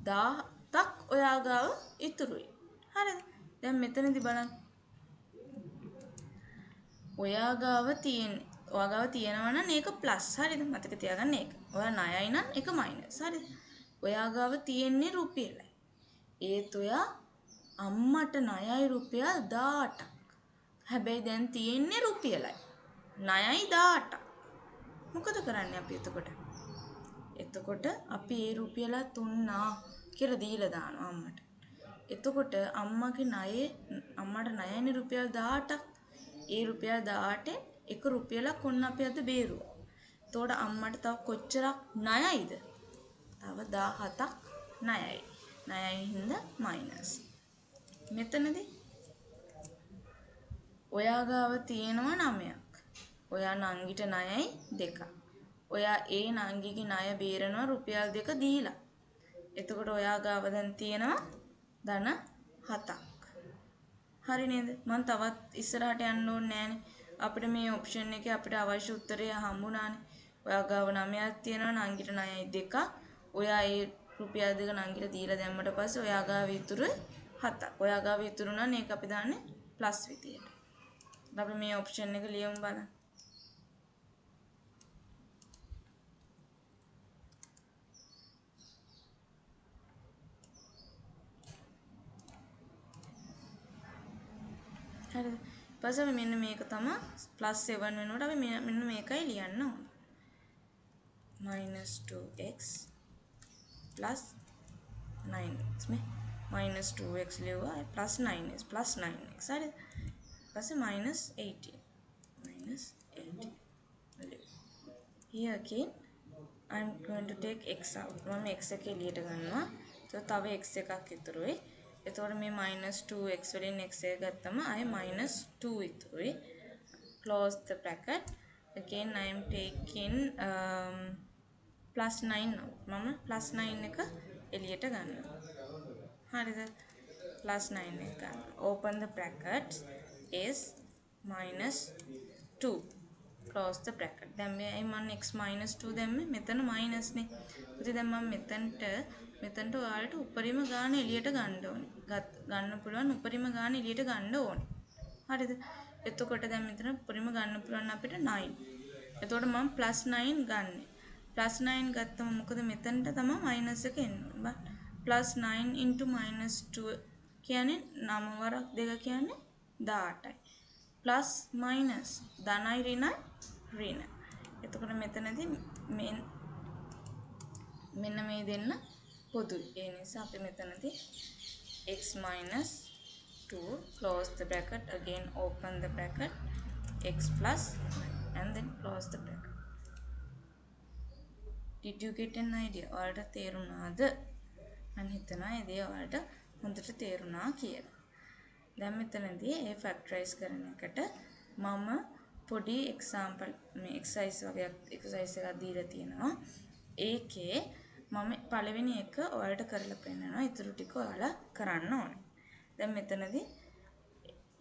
17ක් ඔයා ගාව ඉතුරුයි. හරිද? දැන් මෙතනදී බලන්න. ඔයා ගාව තියෙනවා නම් ඒක ප්ලස්. හරිද? මතක තියාගන්න ඒක. ඔයා ණයයි නම් ඒක මයිනස්. හරිද? ඔයා ගාව තියෙන්නේ රුපියලයි. ඒත් ඔයා අම්මට ණයයි රුපියල් 18ක්. හැබැයි දැන් තියෙන්නේ රුපියලයි. ණයයි 18ක්. මොකද කරන්නේ අපි එතකොට? එතකොට අපි ඒ රුපියල තුන්නා කියලා දීලා දානවා අම්මට. එතකොට අම්මට ණයනේ රුපියල් 18ක්. ඒ රුපියල් 18න් එක රුපියලක් ඔන්න අපි අද බේරුවා. එතකොට අම්මට තව කොච්චරක් ණයයිද? තව 17ක් ණයයි. ණයයි හින්දා මයිනස්. මෙතනදී ඔයා ගාව තියෙනවා 9ක්. ඔයා නංගිට ණයයි 2ක්. ඔයා ඒ නංගිගේ ණය බේරනවා රුපියල් 2 දීලා. එතකොට ඔයා ගාව දැන් තියෙනවා ධන 7ක්. හරි නේද? මම තවත් ඉස්සරහට යන්න ඕනේ නෑනේ. අපිට මේ ඔප්ෂන් එකේ අපිට අවශ්‍ය උත්තරය හම්බුණානේ. ඔයා ගාව 9ක් තියෙනවා නංගිට ණයයි 2ක්. ඔයා ඒ රුපියල් 2 නංගිට දීලා දැම්මට පස්සේ ඔයා ගාව ඉතුරු 7ක්. ඔයා ගාව ඉතුරු නම් ඒක අපි දාන්නේ ප්ලස් විදියට. අපි මේ ඔප්ෂන් එක ලියමු බලන්න. හරිද? ඊපස්සේ අපි මෙන්න මේක තමයි +7 වෙනකොට අපි මෙන්න මේකයි ලියන්න ඕනේ. -2x + 9x මේ -2x ලියුවා +9x +9x හරිද? ඊපස්සේ -18 here again I'm going to take x out. මම x එක එළියට ගන්නවා. තව x එකක් ඉතුරුයි. එතකොට මේ -2x වලින් x එක ගත්තම ආයේ -2 ඉතුරුයි. Close the bracket. Again I am taking +9 now. මම +9 එක එළියට ගන්නවා. හරිද? +9 එක ගන්න. Open the bracket is -2. Close the bracket. දැන් මේ මම x -2 දැම්මේ මෙතන මයිනස් නේ. ඉතින් දැන් මම මෙතනට ඔයාලට උපරිම ගාන එළියට ගන්න ඕනේ. ගන්න පුළුවන් උපරිම ගාන එළියට ගන්න ඕනේ. හරිද? එතකොට දැන් මෙතන උපරිම ගන්න පුළුවන් අපිට 9. එතකොට මම +9 ගන්නෙ. +9 ගත්තම මොකද මෙතනට තමයි මයිනස් එක එන්නේ. +9 * -2 කියන්නේ 9 වරක් 2 කියන්නේ 18යි. ප්ලස් මයිනස් ධනයි ඍණයි ඍණ. එතකොට මෙතනදී මෙන්න මේ දෙන්න පොදුයි. ඒ නිසා අපි මෙතනදී x - 2 close the bracket, again open the bracket, x plus 9 and then close the bracket. Did you get an idea? ඔයාලට තේරුණාද? මම හිතනවා ඒ දේ ඔයාලට හොඳට තේරුණා කියලා. දැන් මෙතනදී ඒ ෆැක්ටරයිස් කරන එකට මම පොඩි එක්සැම්පල් මේ එක්සර්සයිස් වගේ එක්සර්සයිස් එකක් දීලා තියෙනවා. ඒකේ මම පළවෙනි එක ඔයාලට කරලා පෙන්නනවා. ඊටු ටික ඔයාලා කරන්න ඕනේ. දැන් මෙතනදී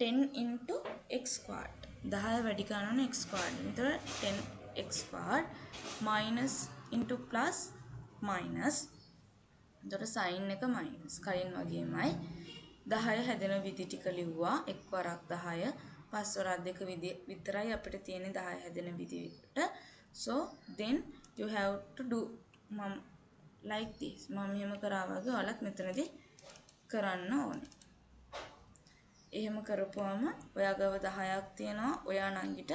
10 * x squared 10 වැඩි කරනවා x squared. එතකොට 10x squared minus into plus minus. එතකොට sin එක minus කලින් වගේමයි 10 හැදෙන විදි ටික ලිව්වා. එක් වරක් 10 පස් වරක් 2 විතරයි අපිට තියෙන්නේ 10 හැදෙන විදිහට. So then you have to do like this. මම එහෙම කරා වගේ ඔයාලත් මෙතනදී කරන්න ඕනේ. එහෙම කරපුවාම ඔයා ගාව 10ක් තියෙනවා. ඔයා නංගිට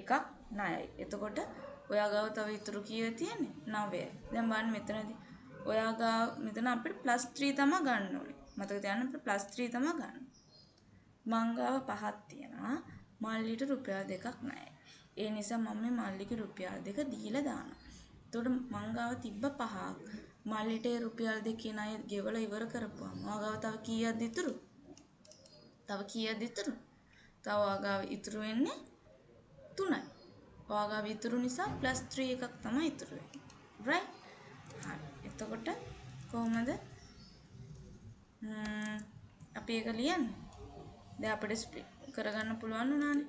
එකක් ණයයි. එතකොට ඔයා ගාව තව ඉතුරු කීයද තියෙන්නේ? 9යි. දැන් බලන්න මෙතනදී ඔයා ගාව මෙතන අපිට +3 තමයි ගන්න ඕනේ. මතක තියාගන්න අපිට +3 තමයි ගන්න. මං ගාව 5ක් තියෙනවා. මල්ලිට රුපියල් 2ක් නැහැ. ඒ නිසා මම මේ මල්ලිගේ රුපියල් 2 දීලා දානවා. එතකොට මං ගාව තිබ්බ 5ක්. මල්ලිට ඒ රුපියල් 2 ණය ගෙවලා ඉවර කරපුවාම ඔයාගාව තව කීයක්ද ඉතුරු? තව කීයක්ද ඉතුරු? තව ඔයාගාව ඉතුරු වෙන්නේ 3යි. ඔයාගාව ඉතුරු නිසා +3 එකක් තමයි ඉතුරු වෙන්නේ. right? හරි. එතකොට කොහොමද? අපි ඒක ලියන්නේ. දැන් අපිට ස්ප්ලිට් කරගන්න පුළුවන් වුණානේ.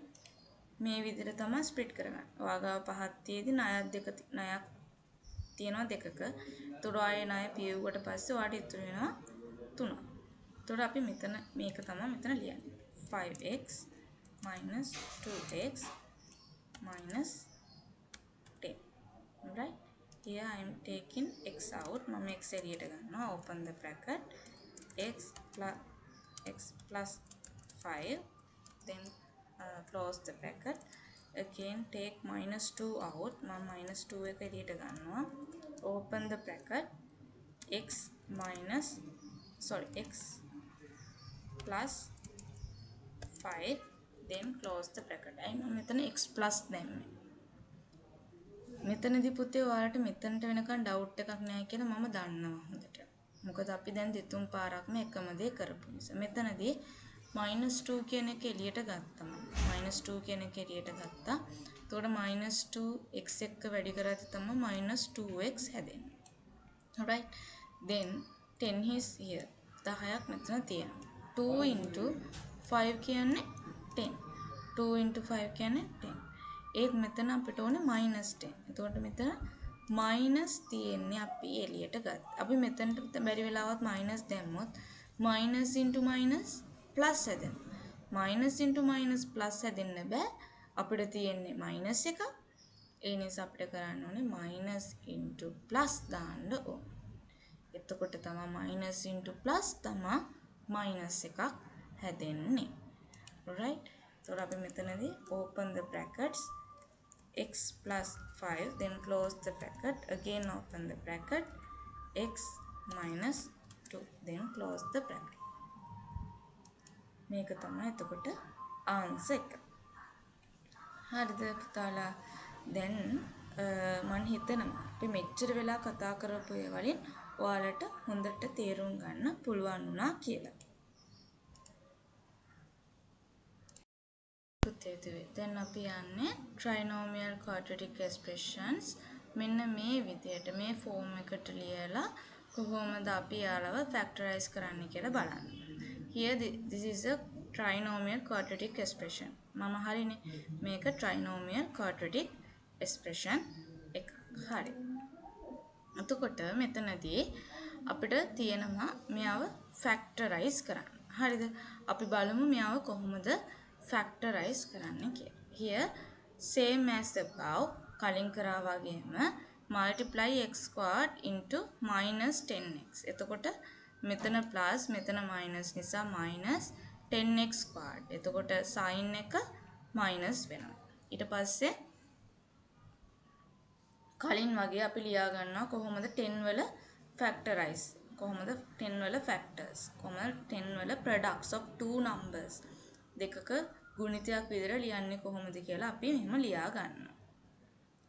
මේ විදිහට තමයි ස්ප්ලිට් කරගන්නේ. ඔයාගාව 5ක් තියේදී ණයක් තියෙනවා 2ක. එතකොට ආයේ ණය පියවුවට පස්සේ ඔයාට ඉතුරු වෙනවා 3ක්. එතකොට අපි මෙතන මේක තමයි මෙතන ලියන්නේ. 5x minus 2x minus 10. Right? Here I am taking x out. මම x එළියට ගන්නවා. Open the bracket. x plus 5. Then close the bracket. Again take minus 2 out. මම minus 2 එක එළියට ගන්නවා. Open the bracket. x plus 5. Then close the bracket. මම මෙතන x plus දැම්මේ. මෙතනදී පුතේ ඔයාලට මෙතනට වෙනකන් ඩවුට් එකක් නැහැ කියලා මම දන්නවා හොඳට. මොකද අපි දැන් දෙතුන් පාරක්ම එකම දේ කරපු නිසා. මෙතනදී -2 කියන එක එළියට ගත්තා මම. -2 කියන එක එළියට ගත්තා. එතකොට -2 x එක්ක වැඩි කරද්දි තමයි -2x හැදෙන්නේ. alright. Then 10 is here. 10ක් මෙතන තියෙනවා. 2 into 5 කියන්නේ 10. 2 into 5 කියන්නේ 10. ඒත් මෙතන අපිට ඕනේ -10. එතකොට මෙතන මයිනස් තියෙන්නේ අපි එළියට ගත්තා. අපි මෙතනට බැරි වෙලාවත් මයිනස් දැම්මොත් මයිනස් into මයිනස් ප්ලස් හැදෙනවා. මයිනස් into මයිනස් ප්ලස් හැදෙන්න බෑ. අපිට තියෙන්නේ මයිනස් එක. ඒ නිසා අපිට කරන්න ඕනේ මයිනස් into ප්ලස් දාන්න ඕනේ. එතකොට තමයි මයිනස් into ප්ලස් තමයි මයිනස් එකක් හැදෙන්නේ. alright. එතකොට අපි මෙතනදී open the brackets. x plus 5, then close the bracket, again open the bracket, x minus 2, then close the bracket. මේක තමයි එතකොට answer එක. හරිද පුතාලා? දැන් මම හිතනවා අපි මෙච්චර වෙලා කතා කරපු ඒ වලින් ඔයාලට හොඳට තේරුම් ගන්න පුළුවන් වුණා කියලා. දැන් අපි යන්නේ trinomial quadratic expressions මෙන්න මේ විදියට මේ ෆෝම් එකට ලියලා කොහොමද අපි යාලව factorize කරන්න කියලා බලන්න. Here this is a trinomial quadratic expression. මම හරිනේ මේක trinomial quadratic expression එක. හරි. එතකොට මෙතනදී අපිට තියෙනවා මෙයව factorize කරන්න. හරිද? අපි බලමු මෙයව කොහොමද factorize කරන්න කියලා. Here same as above කලින් කරා වගේම multiply x squared into minus 10x. එතකොට මෙතන plus මෙතන minus නිසා minus 10x squared. එතකොට sin එක minus වෙනවා. ඊට පස්සේ කලින් වගේ අපි ලියා ගන්නවා කොහොමද 10 වල factorize. කොහොමද 10 වල factors. කොහොමද 10 වල products of two numbers. දෙකක ගුණිතයක් විදිහට ලියන්නේ කොහොමද කියලා අපි මෙහෙම ලියා ගන්නවා.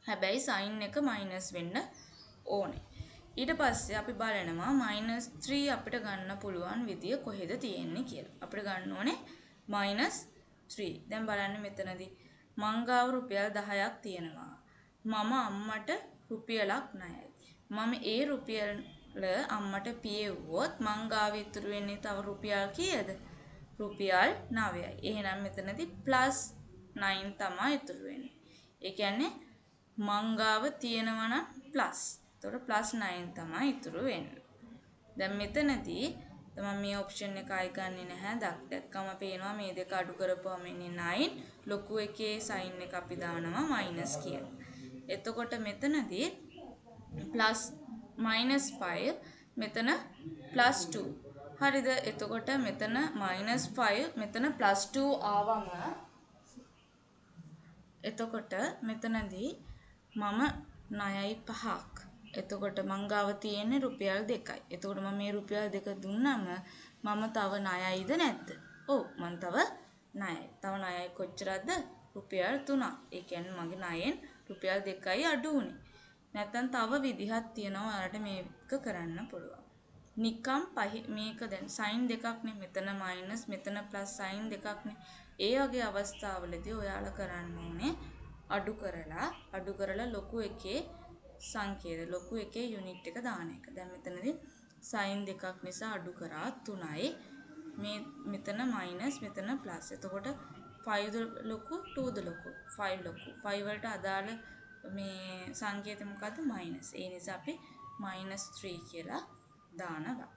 හැබැයි sin එක minus වෙන්න ඕනේ. ඊට පස්සේ අපි බලනවා -3 අපිට ගන්න පුළුවන් විදිය කොහෙද තියෙන්නේ කියලා. අපිට ගන්න ඕනේ -3. දැන් බලන්න මෙතනදී මං ගාව රුපියල් 10ක් තියෙනවා. මම අම්මට රුපියලක් ණයයි. මම ඒ රුපියල අම්මට පියෙව්වොත් මං ගාව ඉතුරු වෙන්නේ තව රුපියල් කීයද? රුපියල් 9යි. එහෙනම් මෙතනදී +9 තමයි ඉතුරු වෙන්නේ. ඒ කියන්නේ මං ගාව තියෙනවා නම් ප්ලස්. එතකොට +9 තමයි ඉතුරු වෙන්නේ. දැන් මෙතනදී මම මේ ඔප්ෂන් එක ආයි ගන්නෙ නැහැ. දැක්කම පේනවා මේ දෙක අඩු කරපුවම එන්නේ 9. ලොකු එකේ sin එක අපි දානවා minus කියලා. එතකොට මෙතනදී -5 මෙතන +2. හරිද? එතකොට මෙතන -5 මෙතන +2 ආවම එතකොට මෙතනදී මම ණයයි 5ක්. එතකොට මං ගාව තියෙන්නේ රුපියල් 2යි. එතකොට මම මේ රුපියල් 2 දුන්නම මම තව ණයයිද නැද්ද? ඔව් මං තව ණයයි කොච්චරද රුපියල් 3ක්. ඒ කියන්නේ මගේ ණයෙන් රුපියල් 2යි අඩු වුනේ. නැත්නම් තව විදිහක් තියෙනවා ඔයාලට මේක කරන්න පුළුවන්. නිකම් මේක දැන් සයින් දෙකක්නේ මෙතන මයිනස් මෙතන ප්ලස් සයින් දෙකක්නේ. ඒ වගේ අවස්ථාවලදී ඔයාලා කරන්න ඕනේ අඩු කරලා ලොකු එකේ සංකේත ලොකු එකේ යුනිට් එක දාන එක. දැන් මෙතනදී සයින් දෙකක් නිසා අඩු කරා 3යි. මෙතන මයිනස් මෙතන ප්ලස්. එතකොට 5ද ලොකු 2ද ලොකු 5 ලොකු 5 වලට අදාළ මේ සංකේතය මොකද්ද මයිනස්. ඒ නිසා අපි -3 කියලා දානවා.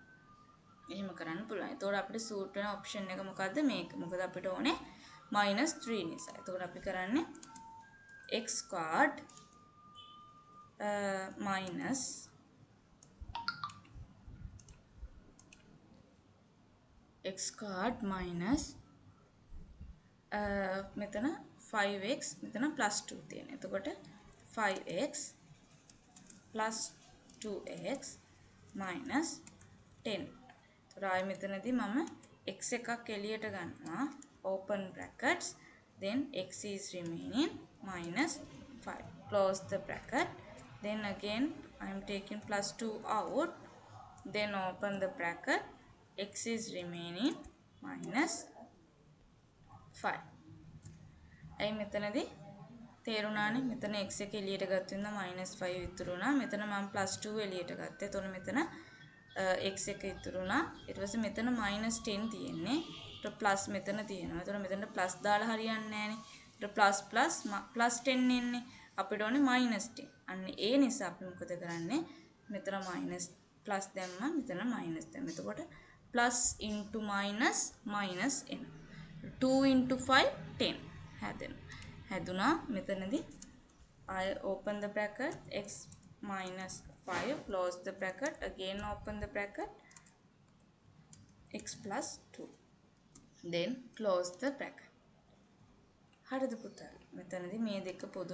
එහෙම කරන්න පුළුවන්. එතකොට අපිට සූට් වෙන ඔප්ෂන් එක මොකද්ද මේක. මොකද අපිට ඕනේ -3 නිසා. එතකොට අපි කරන්නේ x squared minus x squared minus මෙතන 5x මෙතන +2 තියෙන. එතකොට 5x plus 2x minus 10. එතකොට ආයෙ මෙතනදී මම x එකක් එළියට ගන්නවා. open brackets then x is remaining minus 5. Close the bracket. Then again I am taking +2 out. Then open the bracket. X is remaining minus 5. අයි මෙතනදී තේරුණානේ මෙතන x එක එළියට ගත්ත වෙන -5 ඉතුරු වුණා. මෙතන මම +2 එළියට ගත්තා. එතකොට මෙතන x එක ඉතුරු වුණා. ඊට පස්සේ මෙතන -10 තියෙන්නේ. ඊට ප්ලස් මෙතන තියෙනවා. එතකොට මෙතන ප්ලස් දාලා හරියන්නේ නැහනේ. ඊට +10 එන්නේ. අපිට ඕනේ -10. අන්න ඒ නිසා අපි මොකද කරන්නේ? මෙතන ප්ලස් දැම්මා. මෙතන මයිනස් දැම්මා. එතකොට plus into minus minus n. 2 into 5 10 හැදුනා. මෙතනදී I open the bracket x minus 5 close the bracket again open the bracket x plus 2 then close the bracket. හරිද පුතා? මෙතනදී මේ දෙක පොදු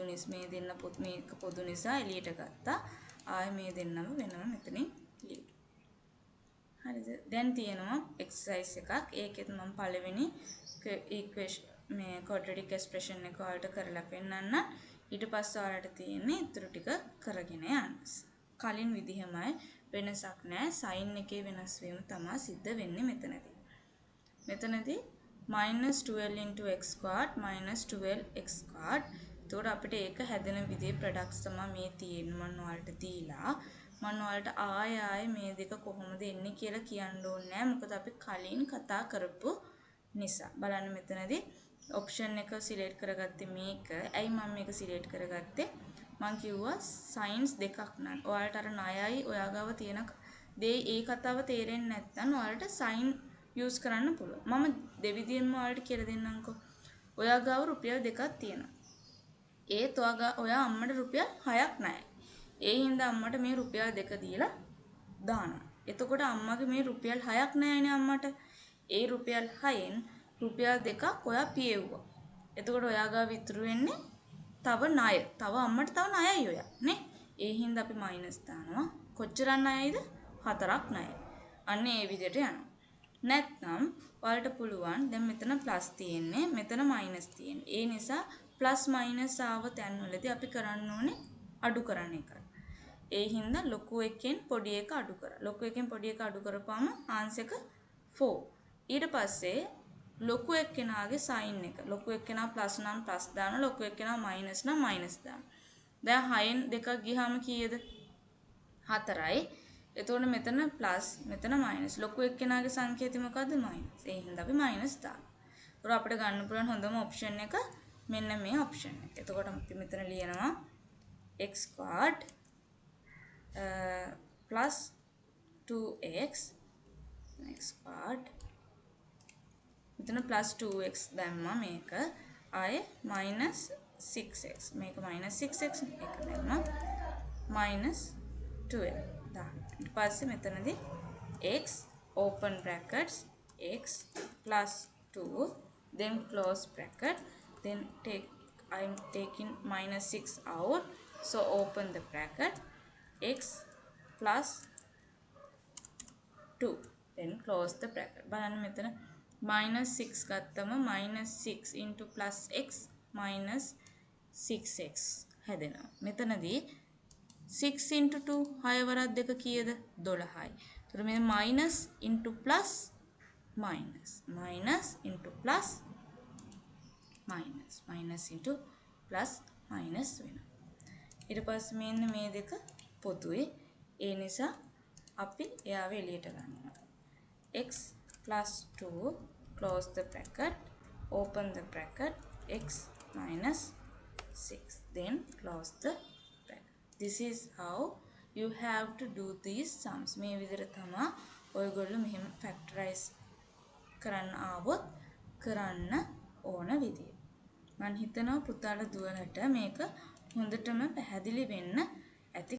මේක පොදු නිසා එළියට ගත්තා. ආයෙ මේ දෙන්නම වෙනම මෙතනින් ලියුවා. හරිද? දැන් තියෙනවා එක්සර්සයිස් එකක්. ඒකෙත් මම පළවෙනි ඉක්වේෂන් මේ quadratic expression එක ඔයාලට කරලා පෙන්නන්න. ඊට පස්සේ ඔයාලට තියෙන්නේ ඊටු ටික කරගෙන යන්න. කලින් විදිහමයි වෙනසක් නැහැ. sin එකේ වෙනස් වීම තමයි සිද්ධ වෙන්නේ මෙතනදී. මෙතනදී -12 into x squared -12x squared. එතකොට අපිට ඒක හැදෙන විදිහේ ප්‍රොඩක්ට්ස් තමයි මේ තියෙන්නේ. මම ඔයාලට දීලා මම ඔයාලට ආයෙ මේ දෙක කොහොමද එන්නේ කියලා කියන්න ඕනේ නැහැ. මොකද අපි කලින් කතා කරපු නිසා. බලන්න මෙතනදී ඔප්ෂන් එක සිලෙක්ට් කරගත්තේ මේක. ඇයි මම මේක සිලෙක්ට් කරගත්තේ? මම කිව්වා සයින්ස් දෙකක් නන්. ඔයාලට අර ණයයි ඔයා ගාව තියෙන දේ ඒ කතාව තේරෙන්නේ නැත්නම් ඔයාලට සයින් යූස් කරන්න පුළුවන්. මම දෙවිදියෙන්ම ඔයාලට කියලා දෙන්නම්කෝ. ඔයා ගාව රුපියල් 2ක් තියෙනවා. ඒත් ඔයා අම්මට රුපියල් 6ක් ණයයි. ඒ හින්දා අම්මට මේ රුපියල් 2 දීලා දානවා. එතකොට අම්මගේ මේ රුපියල් 6ක් ණයනේ අම්මට. ඒ රුපියල් 6න් රුපියල් 2ක් ඔයා පියෙව්වා. එතකොට ඔයා ගාව ඉතුරු වෙන්නේ තව ණය. තව අම්මට තව ණයයි ඔයා නේ. ඒ හින්දා අපි මයිනස් දානවා. කොච්චරක් ණයයිද? 4ක් ණයයි. අන්න ඒ විදිහට යනවා. නැත්නම් ඔයාලට පුළුවන් දැන් මෙතන ප්ලස් තියෙන්නේ මෙතන මයිනස් තියෙන්නේ. ඒ නිසා ප්ලස් මයිනස් ආව තැන්වලදී අපි කරන්න ඕනේ අඩු කරන එක. ඒ හින්දා ලොකු එකෙන් පොඩි එක අඩු කරා. ලොකු එකෙන් පොඩි එක අඩු කරපුවාම ආන්සර් එක 4. ඊට පස්සේ ලොකු එක්කෙනාගේ සයින් එක. ලොකු එක්කෙනා ප්ලස් නම් ප්ලස් දානවා. ලොකු එක්කෙනා මයිනස් නම් මයිනස් දානවා. දැන් 6න් දෙකක් ගියාම කීයද? 4යි. එතකොට මෙතන ප්ලස් මෙතන මයිනස්. ලොකු එක්කෙනාගේ සංකේතය මොකද්ද? මයිනස්. ඒ හින්දා අපි මයිනස් දානවා. ඒතකොට අපිට ගන්න පුළුවන් හොඳම ඔප්ෂන් එක මෙන්න මේ ඔප්ෂන් එක. එතකොට අපි මෙතන ලියනවා x squared plus 2x x squared මෙතන plus 2x දැම්මා මේක ආයේ minus 6x මේක minus 6x එක දැම්මා minus 12 දාන්න. ඊට පස්සේ මෙතනදී x open brackets x plus 2 then close bracket then I am taking minus 6 out so open the bracket x plus 2 then close the bracket. බලන්න මෙතන -6 ගත්තම -6 into plus x minus 6x හැදෙනවා. මෙතනදී 6 into 2 6 වරක් දෙක කීයද 12යි. එතකොට මේ minus into plus minus into plus minus into plus minus වෙනවා. ඊට පස්සේ මෙන්න මේ දෙක පොදුයි. ඒ නිසා අපි එයාව එළියට ගන්නවා. x plus 2 close the bracket, open the bracket, x minus 6, then close the bracket. This is how you have to do these sums. මේ විදිහට තමයි ඔයගොල්ලෝ මෙහෙම factorize කරන්න ආවොත් කරන්න ඕන විදිය. මම හිතනවා පුතාලා දුවලට මේක හොඳටම පැහැදිලි වෙන්න ඇති.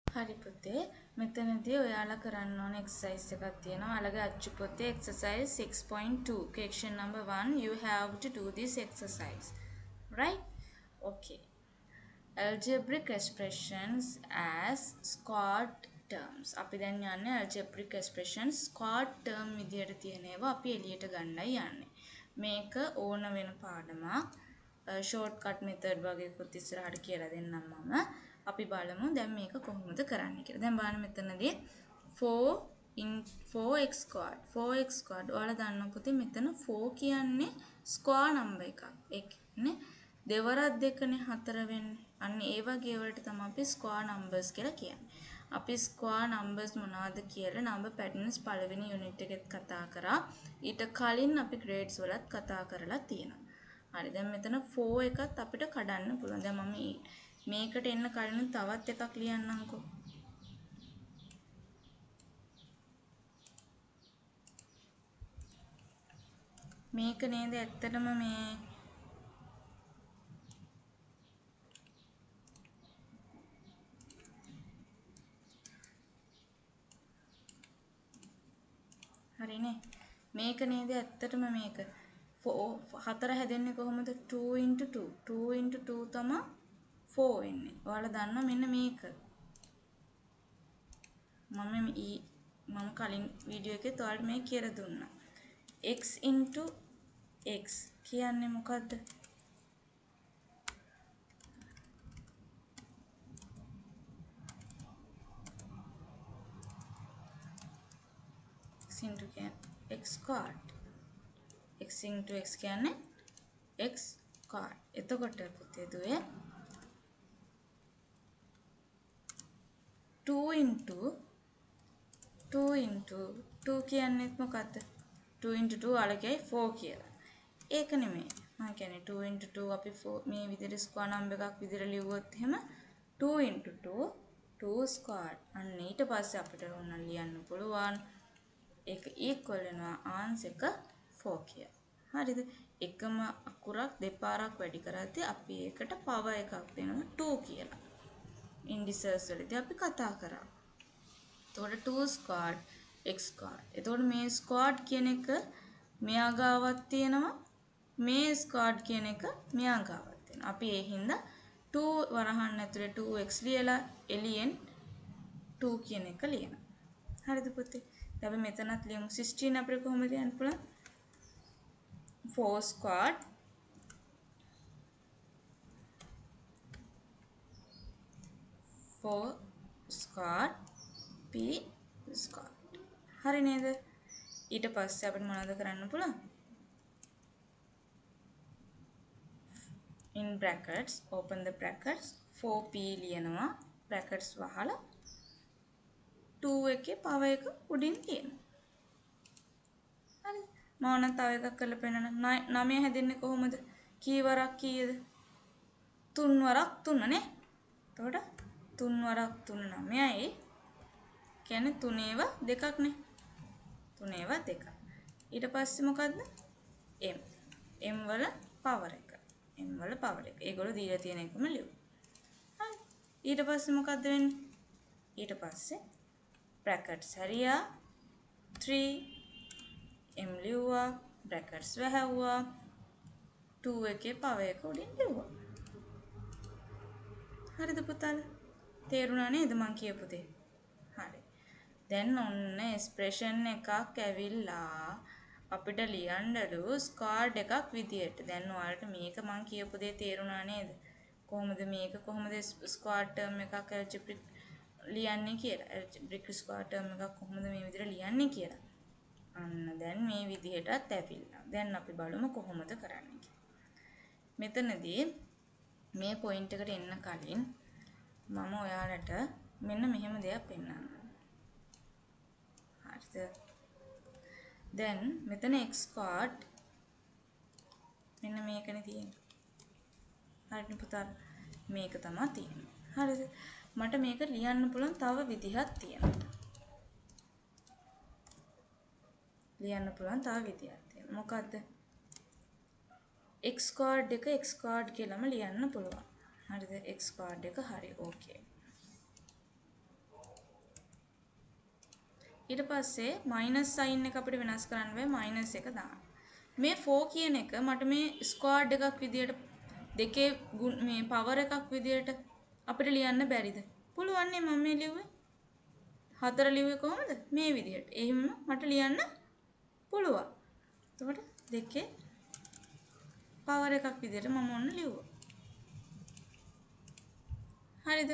හරි පුතේ, මෙතනදී ඔයාලා කරන්න ඕන එක්සර්සයිස් එකක් තියෙනවා. ඔයාලගේ අච්චු පොතේ exercise 6.2 question number 1 you have to do this exercise. Right? Okay. Algebraic expressions as squared terms. අපි දැන් යන්නේ algebraic expressions squared term විදියට තියෙන ඒවා අපි එළියට ගන්නයි යන්නේ. මේක ඕන වෙන පාඩමක්. shortcut method වගේකුත් ඉස්සරහට කියලා දෙන්නම් මම. අපි බලමු දැන් මේක කොහොමද කරන්නේ කියලා. දැන් බලන්න මෙතනදී 4x squared 4x squared ඔයාලා දන්නවා පුතේ මෙතන 4 කියන්නේ square number එකක්. ඒ කියන්නේ දෙවරක් දෙකනේ 4 වෙන්නේ. අන්න ඒ වගේ වලට තමයි අපි square numbers කියලා කියන්නේ. අපි square numbers මොනවද කියලා number patterns පළවෙනි unit එකෙත් කතා කරා. ඊට කලින් අපි grades වලත් කතා කරලා තියෙනවා. හරි දැන් මෙතන 4 එකත් අපිට කඩන්න පුළුවන්. දැන් මම මේකට එන්න කලින් තවත් එකක් ලියන්නම්කෝ. මේක නේද ඇත්තටම මේ හරිනේ. මේක නේද ඇත්තටම මේක 4 හැදෙන්නේ කොහොමද 2 into 2 2 into 2 තමයි 4 වෙන්නේ. ඔයාලා දන්නවා මෙන්න මේක. මම කලින් වීඩියෝ එකේ ඔයාලට මේ කියලා දුන්නා. x into x කියන්නේ මොකද්ද? x into x squared. x into x කියන්නේ x squared. එතකොට පුතේ දුවේ 2 into 2 කියන්නේ මොකද්ද? 2 into 2 අලකයි 4 කියලා. ඒක නෙමෙයි. මම කියන්නේ 2 into 2 අපි මේ විදිහට ස්ක්වයර් නම්බර් එකක් විදිහට ලියුවොත් එහෙම 2 into 2 2 squared. අන්න ඊට පස්සේ අපිට ඕන ලියන්න පුළුවන් ඒක equal වෙනවා answer එක 4 කියලා. හරිද? එකම අකුරක් දෙපාරක් වැඩි කරද්දී අපි ඒකට power එකක් දෙනවා 2 කියලා. indices වලදී අපි කතා කරා. එතකොට 2 squared x squared. එතකොට මේ squared කියන එක මෙයා ගාවක් තියෙනවා. මේ squared කියන එක මෙයා ගාවක් තියෙනවා. අපි ඒ හින්දා 2 වරහන් ඇතුලේ 2x ලියලා එළියෙන් 2 කියන එක ලියනවා. හරිද පුතේ? දැන් අපි මෙතනත් ලියමු 16 අපිට කොහොමද ලියන්න පුළුවන්? 4 squared p squared. හරි නේද? ඊට පස්සේ අපිට මොනවද කරන්න පුළුවන්? in brackets open the brackets 4p ලියනවා brackets වහලා 2 එකේ power එක උඩින් තියෙනවා. හරි. මම නම් තව එකක් කරලා පෙන්නන්න. 9 හැදෙන්නේ කොහොමද? කී වරක් කීයද? 3 වරක් 3 නේ. එතකොට 3 වරක් 3 9යි. කියන්නේ 3ේව දෙකක් නේ. 3ේව දෙකක්. ඊට පස්සේ මොකද්ද? m වල power එක. m වල power එක. ඒගොල්ලෝ දීලා තියෙන එකම ලියමු. හරි. ඊට පස්සේ මොකද්ද වෙන්නේ? ඊට පස්සේ brackets හරියා 3 m ලියුවා brackets වැහැව්වා 2 එකේ power එක උඩින් ලියුවා. හරිද පුතාලා? තේරුණා නේද මං කියපු දේ? හරි. දැන් ඔන්න එක්ස්ප්‍රෙෂන් එකක් ඇවිල්ලා අපිට ලියන්නලු ස්ක්වාඩ් එකක් විදියට. දැන් ඔයාලට මේක මම කියපු දේ තේරුණා නේද? කොහොමද මේක කොහොමද ස්ක්වාඩ් ටර්ම් එකක් ඇල්ජබ්‍රික් ලියන්නේ කියලා. ඇල්ජබ්‍රික් ස්ක්වාඩ් ටර්ම් එකක් කොහොමද මේ විදිහට ලියන්නේ කියලා. අන්න දැන් මේ විදිහටත් ඇවිල්ලා. දැන් අපි බලමු කොහොමද කරන්නේ කියලා. මෙතනදී මේ පොයින්ට් එකට එන්න කලින් මම ඔයාලට මෙන්න මෙහෙම දෙයක් පෙන්නන්නම්. හරිද? දැන් මෙතන x ස්ක්වාඩ් මෙන්න මේකනේ තියෙන්නේ. හරිද පුතා? මේක තමයි තියෙන්නේ. හරිද? මට මේක ලියන්න පුළුවන් තව විදිහක් තියෙනවා. ලියන්න පුළුවන් තව විදිහක් තියෙනවා. මොකද්ද? x ස්ක්වාඩ් එක x ස්ක්වාඩ් කියලාම ලියන්න පුළුවන්. හරිද? x ස්ක්වාඩ් එක හරි. ඕකේ. ඊට පස්සේ මයිනස් සයින් එක අපිට වෙනස් කරන්න බෑ මයිනස් එක දාන්න. මේ 4 කියන එක මට මේ ස්ක්වාඩ් එකක් විදියට දෙකේ මේ පවර් එකක් විදියට අපිට ලියන්න බැරිද? පුළුවන් නේ මම මේ ලිව්වේ. 4 ලිව්වේ කොහොමද? මේ විදියට. එහෙම මට ලියන්න පුළුවන්. එතකොට දෙකේ පවර් එකක් විදියට මම ඔන්න ලිව්වා. හරිද?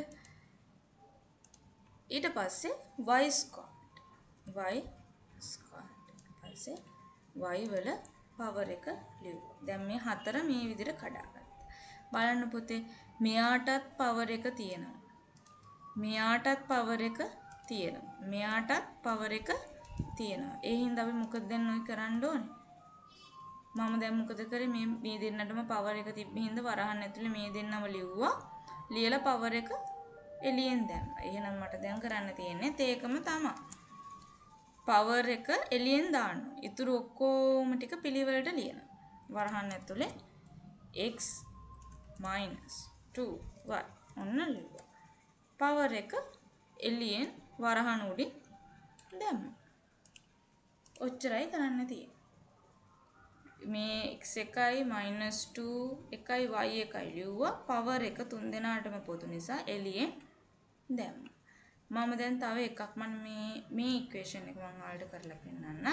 ඊට පස්සේ y ස්ක්වාඩ් y ස්ක්වාඩ් ඊපස්සේ y වල පවර් එක ලියුවා. දැන් මේ 4 මේ විදිහට කඩාගත්තා. බලන්න පුතේ මෙයාටත් පවර් එක තියෙනවා. මෙයාටත් පවර් එක තියෙනවා. මෙයාටත් පවර් එක තියෙනවා. ඒ හින්දා අපි මොකද දැන් ඔය කරන්න ඕනේ? මම දැන් මොකද කරේ මේ දෙන්නටම පවර් එක තිබ්බ හින්දා වරහන් ඇතුලේ මේ දෙන්නම ලිව්වා. ලියලා පවර් එක එළියෙන් දැම්මා. එහෙනම් මට දැන් කරන්න තියෙන්නේ ඒකම තමයි. පවර් එක එළියෙන් දාන්න. ඉතුරු ඔක්කොම ටික පිළිවෙලට ලියනවා. වරහන් ඇතුලේ x 2y ඔන්න ලියුවා. පවර් එක එළියෙන් වරහන් උඩින් දැම්මා. ඔච්චරයි කරන්න තියෙන්නේ. මේ x එකයි 2 එකයි y එකයි ලියුවා. පවර් එක තුන් දෙනාටම පොදු නිසා එළියෙන් දැම්මා. මම දැන් තව එකක් මේ ඉක්වේෂන් එක මම ඔයාලට කරලා පෙන්නන්න.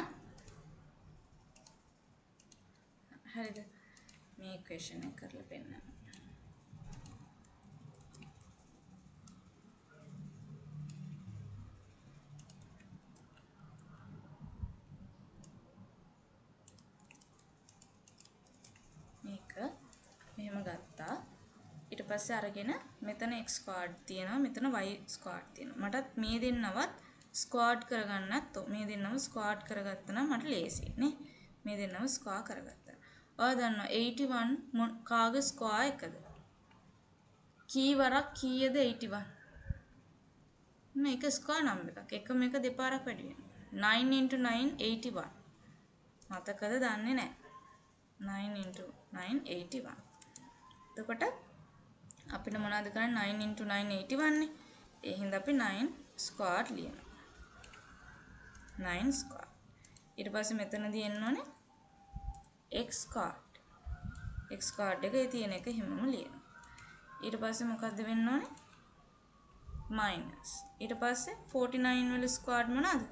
හරිද? මේ ඉක්වේෂන් එක කරලා පෙන්නන්න. මේක මෙහෙම ගත්තා. ඊට පස්සේ අරගෙන මෙතන x ස්ක්වාඩ් තියෙනවා මෙතන y ස්ක්වාඩ් තියෙනවා. මටත් මේ දෙන්නවත් ස්ක්වාඩ් කරගන්නත් මේ දෙන්නම ස්ක්වාඩ් කරගත්තා නම් මට ලේසියි නේ. මේ දෙන්නම ස්ක්වා කරගත්තා. ඔයා දන්නවා 81 කාගේ ස්ක්වා එකද? කීවරක් කීයද 81? මේක ස්ක්වා නම්බර් එකක්. එකම එක දෙපාරක් වැඩි වෙනවා. 9 × 9 81. මතකද දන්නේ නැහැ. 9 × 9 81. එතකොට අපිට මොනවද කරන්නේ 9 × 9 81 නේ. ඒ හින්දා අපි 9 ස්ක්වාඩ් ලියනවා. 9 ස්ක්වාඩ්. ඊට පස්සේ මෙතනදී එන්න ඕනේ x ස්ක්වාඩ්. x ස්ක්වාඩ් එකේ තියෙන එක හිමම ලියනවා. ඊට පස්සේ මොකද්ද වෙන්න ඕනේ? මයිනස්. ඊට පස්සේ 49 වල ස්ක්වාඩ් මොනවාද?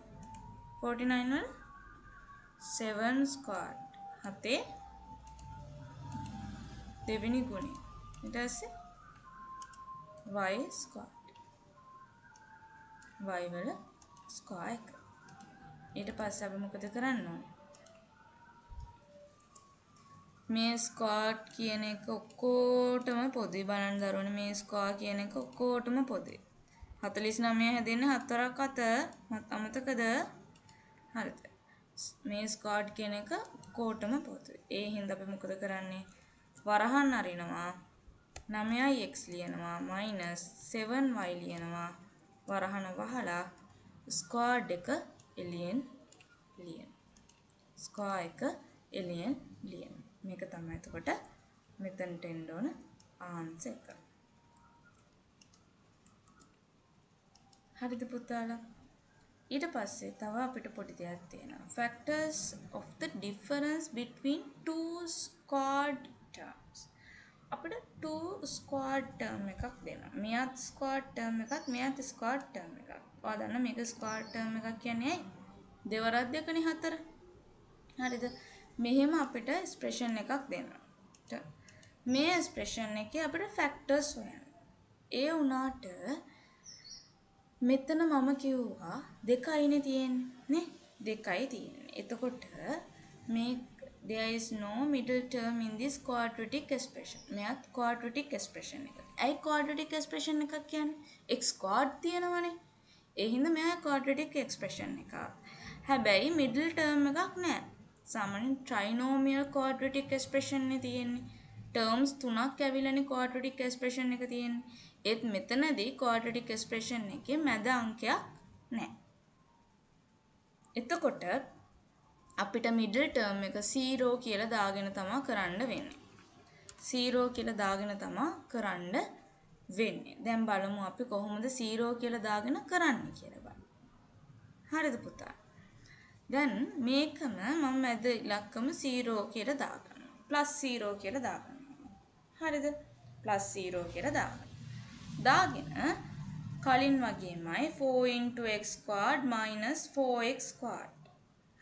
49 වල 7 ස්ක්වාඩ්. 7 දෙවෙනි ගුණය. ඊට පස්සේ y ස්ක්වාඩ්. y වල ස්ක්වා එක. ඊට පස්සේ අපි මොකද කරන්න ඕනේ? මේ ස්ක්වාඩ් කියන එක ඔක්කොටම පොදුයි. බලන්න දරුවනේ මේ ස්ක්වා කියන එක ඔක්කොටම පොදුයි. 49 හැදෙන්නේ 4ක් 7. අමතකද? හරිද? මේ ස්ක්වාඩ් කියන එක ඔක්කොටම පොදුයි. ඒ හින්දා අපි මොකද කරන්නේ? වරහන් අරිනවා 9x ලියනවා -7y ලියනවා. වරහන වහලා ස්ක්වාඩ් එක එළියෙන් ලියනවා. ස්ක්වා එක එළියෙන් ලියනවා. මේක තමයි එතකොට මෙතනට එන්න ඕන ආන්සර් එක. හරිද පුතාලා? ඊට පස්සේ තව අපිට පොඩි දෙයක් තියෙනවා. factors of the difference between two squared terms. අපිට 2 ස්ක්වාඩ් ටර්ම් එකක් දෙනවා. මෙයාත් ස්ක්වාඩ් ටර්ම් එකක් මෙයාත් ස්ක්වාඩ් ටර්ම් එකක්. ඔයා දන්න මේක ස්ක්වාඩ් ටර්ම් එකක් කියන්නේ ඇයි? දෙවරක් දෙකනේ 4. හරිද? මෙහෙම අපිට එක්ස්ප්‍රෙෂන් එකක් දෙනවා. මේ එක්ස්ප්‍රෙෂන් එකේ අපිට ෆැක්ටර්ස් හොයන්න. ඒ වුණාට මෙතන මම කිව්වා දෙකයිනේ තියෙන්නේ නේ? දෙකයි තියෙන්නේ. එතකොට මේ there is no middle term in this quadratic expression. මෙයත් quadratic expression එක. ඇයි quadratic expression එකක් කියන්නේ? x squared තියෙනවනේ. ඒ හින්දා මෙයා quadratic expression එකක්. හැබැයි middle term එකක් නැහැ. සාමාන්‍යයෙන් trinomial quadratic expression නේ තියෙන්නේ. terms තුනක් ඇවිල්ලානේ quadratic expression එක තියෙන්නේ. ඒත් මෙතනදී quadratic expression එකේ මැද අංකයක් නැහැ. එතකොට අපිට middle term එක 0 කියලා දාගෙන තමයි කරන්න වෙන්නේ. 0 කියලා දාගෙන තමයි කරන්න වෙන්නේ. දැන් බලමු අපි කොහොමද 0 කියලා දාගෙන කරන්නේ කියලා බලන්න. හරිද පුතා? දැන් මේකම මම මැද ඉලක්කම 0 කියලා දාගන්නවා. +0 කියලා දාගන්නවා. හරිද? +0 කියලා දාගන්නවා. දාගෙන කලින් වගේමයි 4 × x² - 4x².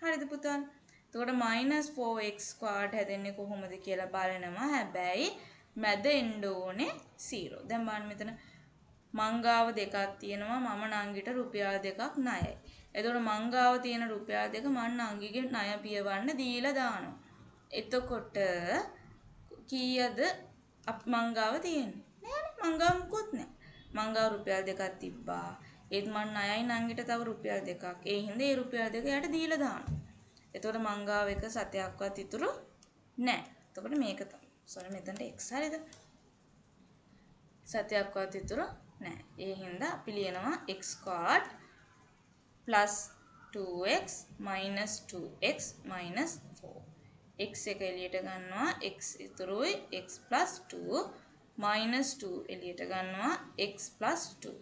හරිද පුතා? එතකොට -4x² හැදෙන්නේ කොහොමද කියලා බලනවා. හැබැයි මැද එන්න ඕනේ 0. දැන් බලන්න මෙතන මංගාව දෙකක් තියෙනවා. මම නංගිට රුපියල් 2ක් ණයයි. එතකොට මංගාව තියෙන රුපියල් 2 මම නංගිගේ ණය පියවන්න දීලා දානවා. එතකොට කීයද මංගාව තියෙන්නේ? නෑනේ මංගාව මුකුත් නෑ. මංගාව රුපියල් 2ක් තිබ්බා. ඒත් මං ණයයි නංගිට තව රුපියල් 2ක්. ඒ හින්දා ඒ රුපියල් 2 යට දීලා දානවා. එතකොට මංගාව එක සතයක්වත් ඉතුරු නෑ. එතකොට මේක තමයි. සෝරි මෙතනට x හරිද? සතයක්වත් ඉතුරු නෑ. ඒ හින්දා අපි ලියනවා x² + 2x - 2x - 4. x එක එළියට ගන්නවා x ඉතුරුයි x + 2 -2 එළියට ගන්නවා x + 2.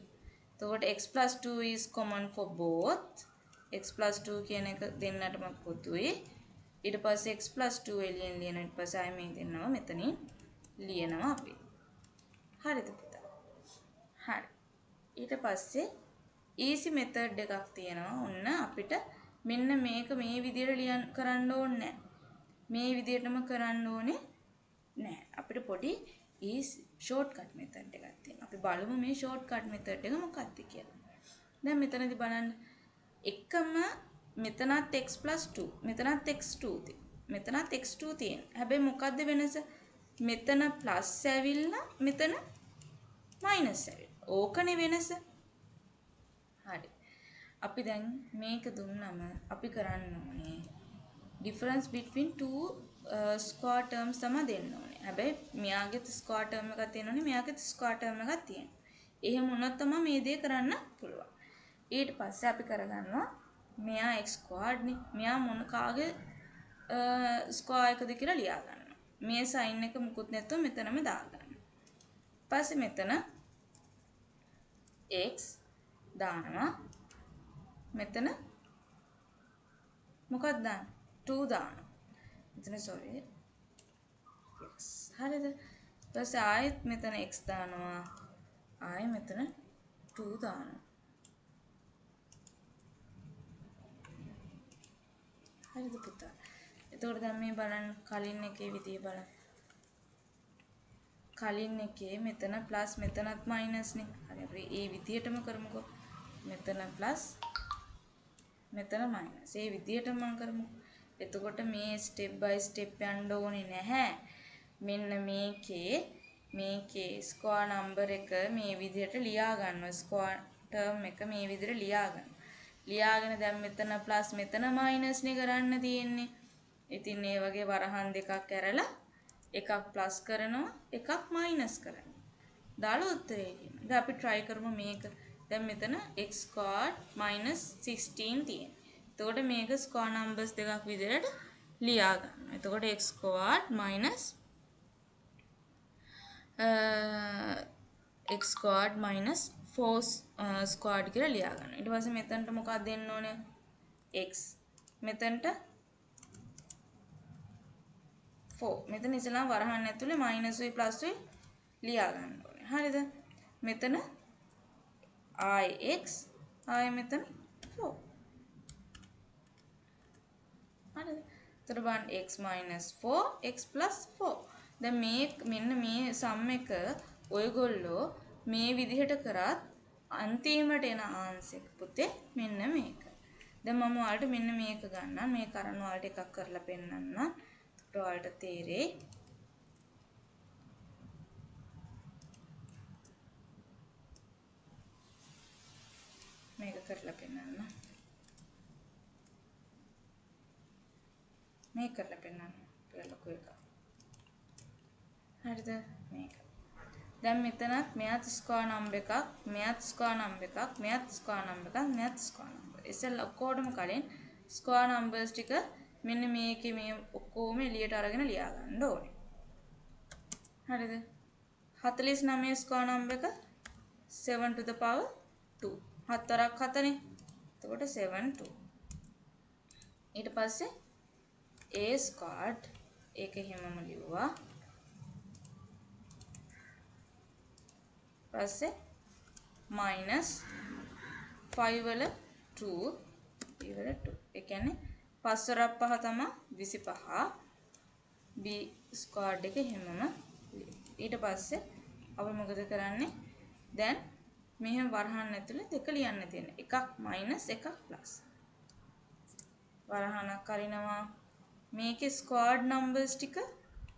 එතකොට x + 2 is common for both. x + 2 කියන එක දෙන්නටම පොදුයි. ඊට පස්සේ x + 2 එළියෙන් ලියන ඊට පස්සේ ආයෙ මේ දෙන්නව මෙතනින් ලියනවා අපි. හරිද පුතා? හරි. ඊට පස්සේ easy method එකක් තියෙනවා. ඔන්න අපිට මෙන්න මේක මේ විදිහට කරන්න ඕනේ නැහැ. මේ විදිහටම කරන්න ඕනේ නැහැ. අපිට පොඩි easy shortcut method එකක් තියෙනවා. අපි බලමු මේ shortcut method එක මොකක්ද කියලා. දැන් මෙතනදී බලන්න එකම මෙතනත් x + 2 මෙතනත් x2 මෙතනත් x2 තියෙන. හැබැයි මොකද්ද වෙනස? මෙතන ප්ලස් ඇවිල්ලා මෙතන මයිනස් ඇවිල්ලා. ඕකනේ වෙනස. හරි. අපි දැන් මේක දුන්නම අපි කරන්න ඕනේ difference between two square terms තමයි දෙන්න ඕනේ. හැබැයි මෙයාගෙත් square term එකක් තියෙනවනේ මෙයාගෙත් square term එකක් තියෙනවා. එහෙම වුණොත් තමයි මේ දේ කරන්න පුළුවන්. ඊට පස්සේ අපි කරගන්නවා මෙයා x² නේ. මෙයා මොන කාගේ ස්ක්වයර් එකද කියලා ලියා ගන්නවා. මේ සයින් එක මුකුත් නැතුව මෙතනම දාගන්න. ඊපස්සේ මෙතන x දානවා. මෙතන මොකක්ද දාන්නේ? 2 දානවා. මෙතන sorry x හරිද? ඊපස්සේ ආයෙත් මෙතන x දානවා. ආයෙ මෙතන 2 දානවා. හරිද පුතා? එතකොට දැන් මේ බලන්න කලින් එකේ විදිය බලන්න. කලින් එකේ මෙතන ප්ලස් මෙතනත් මයිනස් නේ. හරි අපි ඒ විදියටම කරමුකෝ. මෙතන ප්ලස් මෙතන මයිනස්. ඒ විදියටම මම කරමුකෝ. එතකොට මේ ස්ටෙප් බයි ස්ටෙප් යන්න ඕනේ නැහැ. මෙන්න මේකේ ස්ක්වයර් නම්බර් එක මේ විදියට ලියා ගන්නවා. ස්ක්වයර් ටර්ම් එක මේ විදියට ලියා ගන්න. ලියාගෙන දැන් මෙතන ප්ලස් මෙතන මයිනස් නේ කරන්න තියෙන්නේ. ඉතින් මේ වගේ වරහන් දෙකක් ඇරලා එකක් ප්ලස් කරනවා එකක් මයිනස් කරනවා. දාලා උත්තරේ කියනවා. දැන් අපි try කරමු මේක. දැන් මෙතන x² - 16 තියෙනවා. එතකොට මේක ස්ක්වයර් නම්බර්ස් දෙකක් විදිහට ලියා ගන්නවා. එතකොට x² - 4 කියලා ලියා ගන්නවා. ඊට පස්සේ මෙතනට මොකක්ද දෙන්න ඕනේ? x. මෙතනට 4. මෙතන ඉස්සෙල්ලාම වරහන් ඇතුලේ මයිනස් උයි ප්ලස් උයි ලියා ගන්න ඕනේ. හරිද? මෙතන x ආයෙ මෙතන 4. හරිද? එතකොට බලන්න x - 4 x + 4. දැන් මෙන්න මේ සම් එක ඔයගොල්ලෝ මේ විදිහට කරත් අන්තිමට එන ආන්සර් එක පුතේ මෙන්න මේක. දැන් මම ඔයාලට මෙන්න මේක ගන්නම්. මේ කරන් ඔයාලට එකක් කරලා පෙන්නන්නම්. එතකොට ඔයාලට තේරෙයි. මේක කරලා පෙන්නන්න. මේක කරලා පෙන්නන්න. ලොකු එක. හරිද? මේක. දැන් මෙතනත් මෙයාත් ස්ක්වයර් නම්බර් එකක්, මෙයාත් ස්ක්වයර් නම්බර් එකක්, මෙයාත් ස්ක්වයර් නම්බර් එකක්, මෙයාත් ස්ක්වයර් නම්බර්. ඉතින් ඔක්කොටම කලින් ස්ක්වයර් නම්බර්ස් ටික මෙන්න මේකේ මේ ඔක්කොම එළියට අරගෙන ලියා ගන්න ඕනේ. හරිද? 49 ස්ක්වයර් නම්බර් එක 7 to the power 2. 4ක් 4නේ. එතකොට 7 2. ඊට පස්සේ a squared ඒක හැමම ලිව්වා. පස්සේ -5 වල 2 ඊවල 2. ඒ කියන්නේ 5 වරක් 5 තමයි 25. b squared එක හැමම ඊට පස්සේ අපි මොකද කරන්නේ? දැන් මෙහෙම වරහන් ඇතුලේ දෙක ලියන්න තියෙන. එකක් - එකක් ප්ලස්. වරහනක් අරිනවා. මේකේ ස්ක්වයර්ඩ් නම්බර්ස් ටික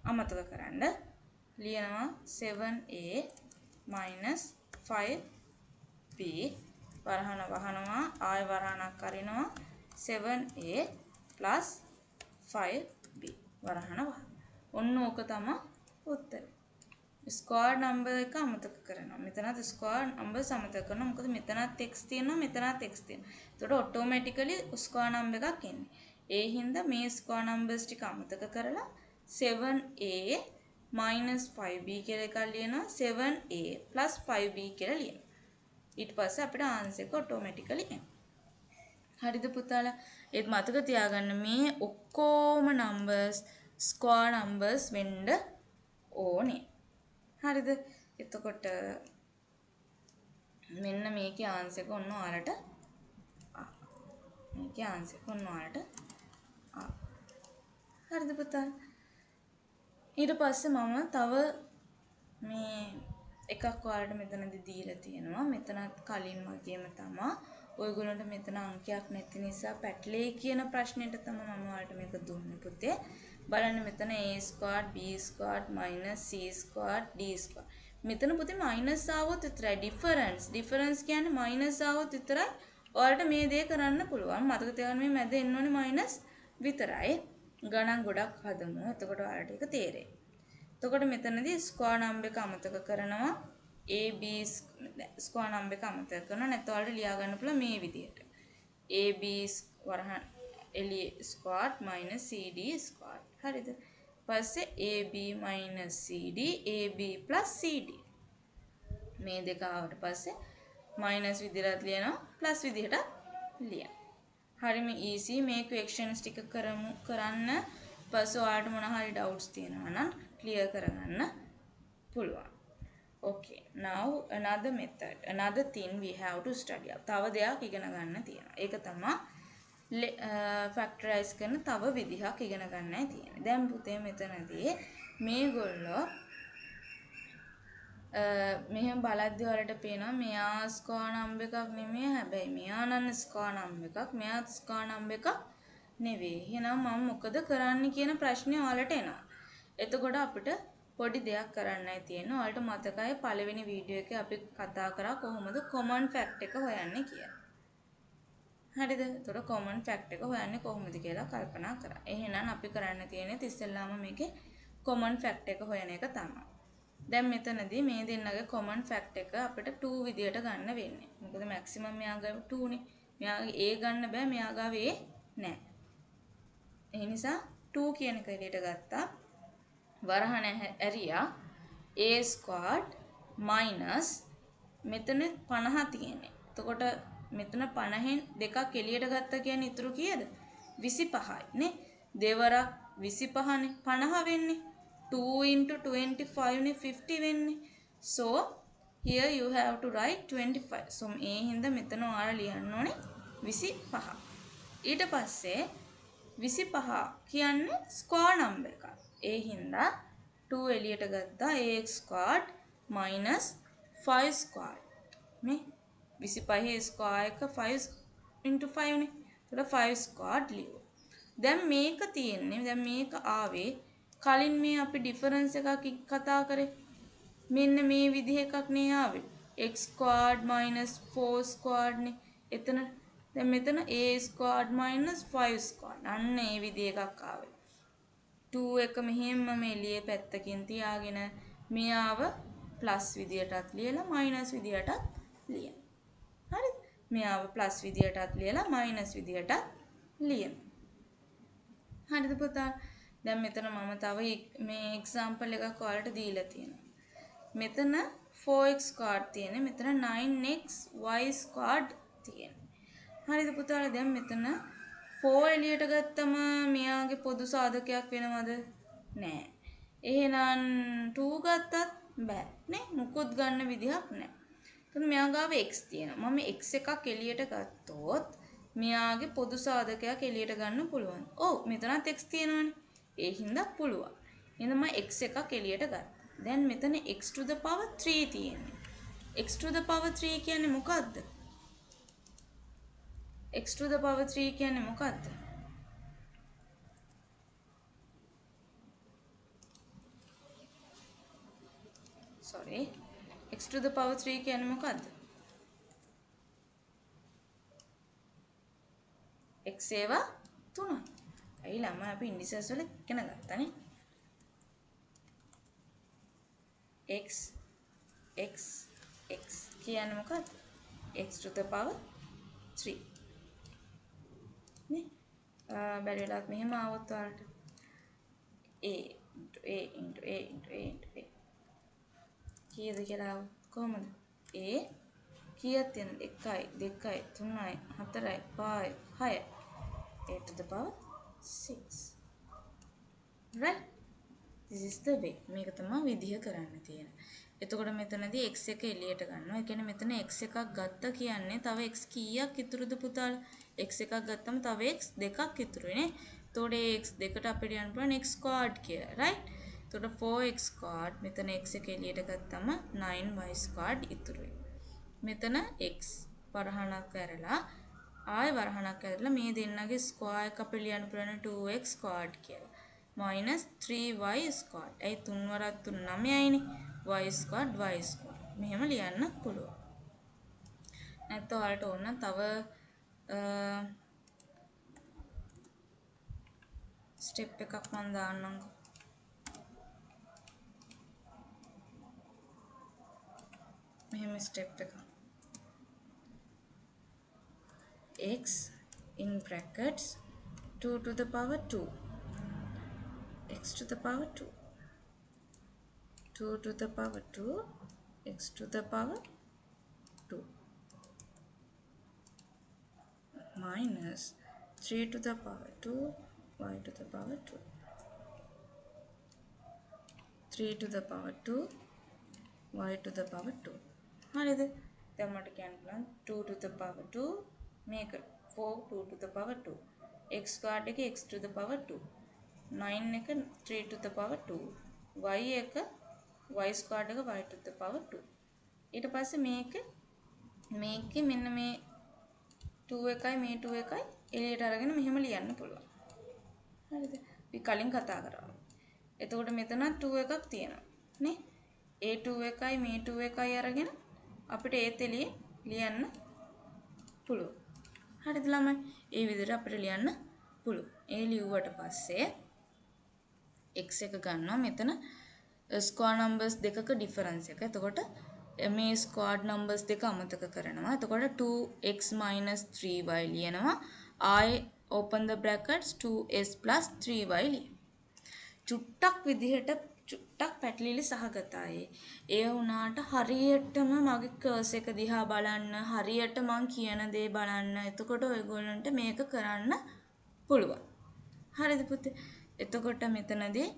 අමතක කරන්න. ලියනවා 7a - 5b වරහන වහනවා. ආය වරහනක් අරිනවා 7a + 5b වරහන වහනවා. ඔන්න ඕක තමයි උත්තරේ. ස්ක්වයර් නම්බර් එක අමතක කරනවා. මෙතනත් ස්ක්වයර් නම්බර්ස් අමතක කරනවා. මොකද මෙතනත් x තියෙනවා, මෙතනත් x තියෙනවා. එතකොට ඔටෝමැටිකලි ස්ක්වයර් නම්බර් එකක් එන්නේ. ඒ හින්දා මේ ස්ක්වයර් නම්බර්ස් ටික අමතක කරලා 7a - 5b කියලා එකක් ලියනවා. 7a + 5b කියලා ලියනවා. ඊට පස්සේ අපිට ආන්සර් එක ඔටෝමැටිකලි එනවා. හරිද පුතාලා? ඒත් මතක තියාගන්න මේ ඔක්කොම නම්බර්ස් ස්ක්වයර් නම්බර්ස් වෙන්න ඕනේ. හරිද? එතකොට මෙන්න මේකේ ආන්සර් එක ඔන්න ඔයාලට මේකේ ආන්සර් එක ඔන්න ඔයාලට හරිද පුතා? ඊට පස්සේ මම තව මේ එකක් ඔයාලට මෙතනදී දීලා තියෙනවා. මෙතනත් කලින් වගේම තමයි ඔයගොල්ලන්ට මෙතන අංකයක් නැති නිසා පැටලෙයි කියන ප්‍රශ්නෙට තමයි මම ඔයාලට මේක දුන්නේ පුතේ. බලන්න මෙතන a² b² - c² d². මෙතන පුතේ මයිනස් ආවොත් විතරයි ඩිෆරන්ස් කියන්නේ මයිනස් ආවොත් විතරයි ඔයාලට මේ දේ කරන්න පුළුවන්. මතක තියාගන්න මේ මැද එන්න ඕනේ මයිනස් විතරයි. ගණන් ගොඩක් හදමු. එතකොට ඔයාලට ඒක තේරෙයි. එතකොට මෙතනදී ස්ක්වයර් නම්බර් එක අමතක කරනවා. ab ස්ක්වයර් නම්බර් එක අමතක කරනවා. නැත්නම් ඔයාලට ලියා ගන්න පුළුවන් මේ විදිහට. ab වරහන් එළියේ ස්ක්වයර් - cd². හරිද? පස්සේ ab - cd ab + cd. මේ දෙක ආවට පස්සේ මයිනස් විදිහට ලියනවා ප්ලස් විදිහට ලියනවා. හරිම ඊසි මේ ක්වෙස්චන්ස් ටික කරන්න. පස්සේ ඔයාලට මොන හරි ඩවුට්ස් තියෙනවා නම් ක්ලියර් කරගන්න පුළුවන්. Okay, now another method, another thing we have to study. තව දෙයක් ඉගෙන ගන්න තියෙනවා. ඒක තමයි ෆැක්ටරයිස් කරන තව විදිහක් ඉගෙන ගන්නයි තියෙන්නේ. දැන් පුතේ මෙතනදී මේගොල්ලෝ මෙහෙම බලද්දි වලට පේනවා මෙයා ස්ක්වයර් නම්බර් එකක් නෙමෙයි. හැබැයි මෙයා නම් ස්ක්වයර් නම්බර් එකක්, මෙයාත් ස්ක්වයර් නම්බර් එකක් නෙවෙයි. එහෙනම් මම මොකද කරන්න කියන ප්‍රශ්නේ ඔයාලට එනවා. එතකොට අපිට පොඩි දෙයක් කරන්නයි තියෙන්නේ. ඔයාලට මතකයි පළවෙනි වීඩියෝ එකේ අපි කතා කරා කොහොමද කොමන් ෆැක්ට් එක හොයන්නේ කියලා. හරිද? එතකොට කොමන් ෆැක්ට් එක හොයන්නේ කොහොමද කියලා කල්පනා කරා. එහෙනම් අපි කරන්න තියෙන්නේ ඉස්සෙල්ලාම මේකේ කොමන් ෆැක්ට් එක හොයන එක තමයි. දැන් මෙතනදී මේ දෙන්නගේ කොමන් ෆැක්ට් එක අපිට 2 විදියට ගන්න වෙන්නේ. මොකද මැක්සිමම් මෙයා ගාව 2 නේ. මෙයාගේ a ගන්න බෑ, මෙයා ගාව a නෑ. ඒ නිසා 2 කියන එක එළියට ගත්තා. වරහන ඇරියා a² - මෙතන 50 තියෙන්නේ. එතකොට මෙතන 50න් දෙකක් එළියට ගත්තා කියන්නේ ඉතුරු කීයද? 25යි නේ. දෙවරක් 25නේ 50 වෙන්නේ. 2 into 25 නේ 50 වෙන්නේ. So here you have to write 25. So ඒ හින්දා මෙතන ඔයාලා ලියන්න ඕනේ 25. ඊට පස්සේ 25 කියන්නේ ස්ක්වයර් නම්බර් එකක්. ඒ හින්දා 2 එළියට ගත්තා ax squared minus 5 squared. මේ 25 ස්ක්වයර් එක 5 into 5 නේ. ඒකට 5 squared ලියුවා. දැන් මේක තියෙන්නේ දැන් මේක ආවේ කලින් මේ අපි ඩිෆරන්ස් එකක් කතා කරේ. මෙන්න මේ විදිහ එකක් නේ ආවේ. x squared minus 4 squared නේ. එතන දැන් මෙතන a squared minus 5 squared. අන්න ඒ විදිහ එකක් ආවේ. 2 එක මෙහෙම මේ එළියේ පැත්තකින් තියාගෙන මෙයාව ප්ලස් විදියටත් ලියලා මයිනස් විදියටත් ලියන. හරිද? මෙයාව ප්ලස් විදියටත් ලියලා මයිනස් විදියටත් ලියන. හරිද පුතා? දැන් මෙතන මම තව මේ එක්සැම්පල් එකක් ඔයාලට දීලා තියෙනවා. මෙතන 4x squared තියෙන්නේ. මෙතන 9xy squared තියෙන්නේ. හරිද පුතාලා? දැන් මෙතන 4 එළියට ගත්තම මෙයාගේ පොදු සාධකයක් වෙනවද? නෑ. එහෙනම් 2 ගත්තත් බෑ. නේ? මුකුත් ගන්න විදිහක් නෑ. එතන මෙයා ගාව x තියෙනවා. මම x එකක් එළියට ගත්තොත් මෙයාගේ පොදු සාධකයක් එළියට ගන්න පුළුවන්. ඔව් මෙතනත් x තියෙනවනේ. ඒ හින්දා පුළුවන්. එහෙනම් මම x එකක් එළියට ගත්තා. දැන් මෙතන x to the power 3 තියෙන්නේ. x to the power 3 කියන්නේ මොකක්ද? x to the power 3 කියන්නේ මොකක්ද? sorry x to the power 3 කියන්නේ මොකක්ද? x ඒවා 3. ඇයි ළමයි අපි ඉන්ඩිසස් වල ඉගෙන ගත්තානේ. x x x කියන්නේ මොකක්ද? x to the power 3 නේ. බැරි වෙලාවත් මෙහෙම ආවොත් වලට a into a into a into a into a කීයද කියලා කොහමද? a කීයක් තියෙනවද? 1යි 2යි 3යි 4යි 5යි 6යි a to the power 6. right? this is the way. මේක තමයි විදිහ කරන්න තියෙන. එතකොට මෙතනදී x එක එළියට ගන්නවා. ඒ කියන්නේ මෙතන x එකක් ගත්ත කියන්නේ තව x කීයක් ඉතුරුද පුතාලා? x එකක් ගත්තම තව x දෙකක් ඉතුරුයි නේ. එතකොට ඒ x දෙකට අපිට යන්න පුළුවන් x squared කියලා. right? එතකොට 4x squared මෙතන x එක එළියට ගත්තම 9y squared ඉතුරුයි. මෙතන x වරහණක් ඇරලා ආය වරහණක් ඇරලා මේ දෙන්නගේ ස්ක්වයර් එක අපිට ලියන්න පුළුවන් 2x squared කියලා. minus 3y squared. ඒ 3 වරක් 3 9යිනේ. y squared y squared. මෙහෙම ලියන්න පුළුවන්. නැත්නම් ඔයාලට ඕන තව ස්ටෙප් එකක් මම දාන්නම්කෝ. මෙහෙම ස්ටෙප් එකක්. x in brackets 2 to the power 2. x to the power 2. 2 to the power 2 x to the power 2 minus 3 to the power 2 y to the power 2 3 to the power 2 y to the power 2 හරිද? දැන් මට කියන්න පුළුවන් 2 to the power 2 මේක 4 2 to the power 2 x squared එක x to the power 2 9 එක 3 to the power 2 y එක y squared එක y to the power 2 ඊට පස්සේ මේකේ මෙන්න මේ 2 එකයි මේ 2 එකයි එළියට අරගෙන මෙහෙම ලියන්න පුළුවන්. හරිද? අපි කලින් කතා කරා. එතකොට මෙතන 2 එකක් තියෙනවා නේ. ඒ 2 එකයි මේ 2 එකයි අරගෙන අපිට ඒත් එළියේ ලියන්න පුළුවන්. හරිද ළමයි? ඒ විදිහට අපිට ලියන්න පුළුවන්. ඒ ලියුවට පස්සේ x එක ගන්නවා මෙතන ස්ක්වයර් නම්බර්ස් දෙකක ඩිෆරන්ස් එක. එතකොට මේ ස්ක්වයර් නම්බර්ස් දෙක අමතක කරනවා. එතකොට 2x 3y ලියනවා. I open the brackets 2s plus 3y ලියනවා. චුට්ටක් විදිහට චුට්ටක් පැටලිලි සහගතයි. ඒ වුණාට හරියටම මගේ කර්ස් එක දිහා බලන්න, හරියට මං කියන දේ බලන්න. එතකොට ඔයගොල්ලන්ට මේක කරන්න පුළුවන්. හරිද පුතේ? එතකොට මෙතනදී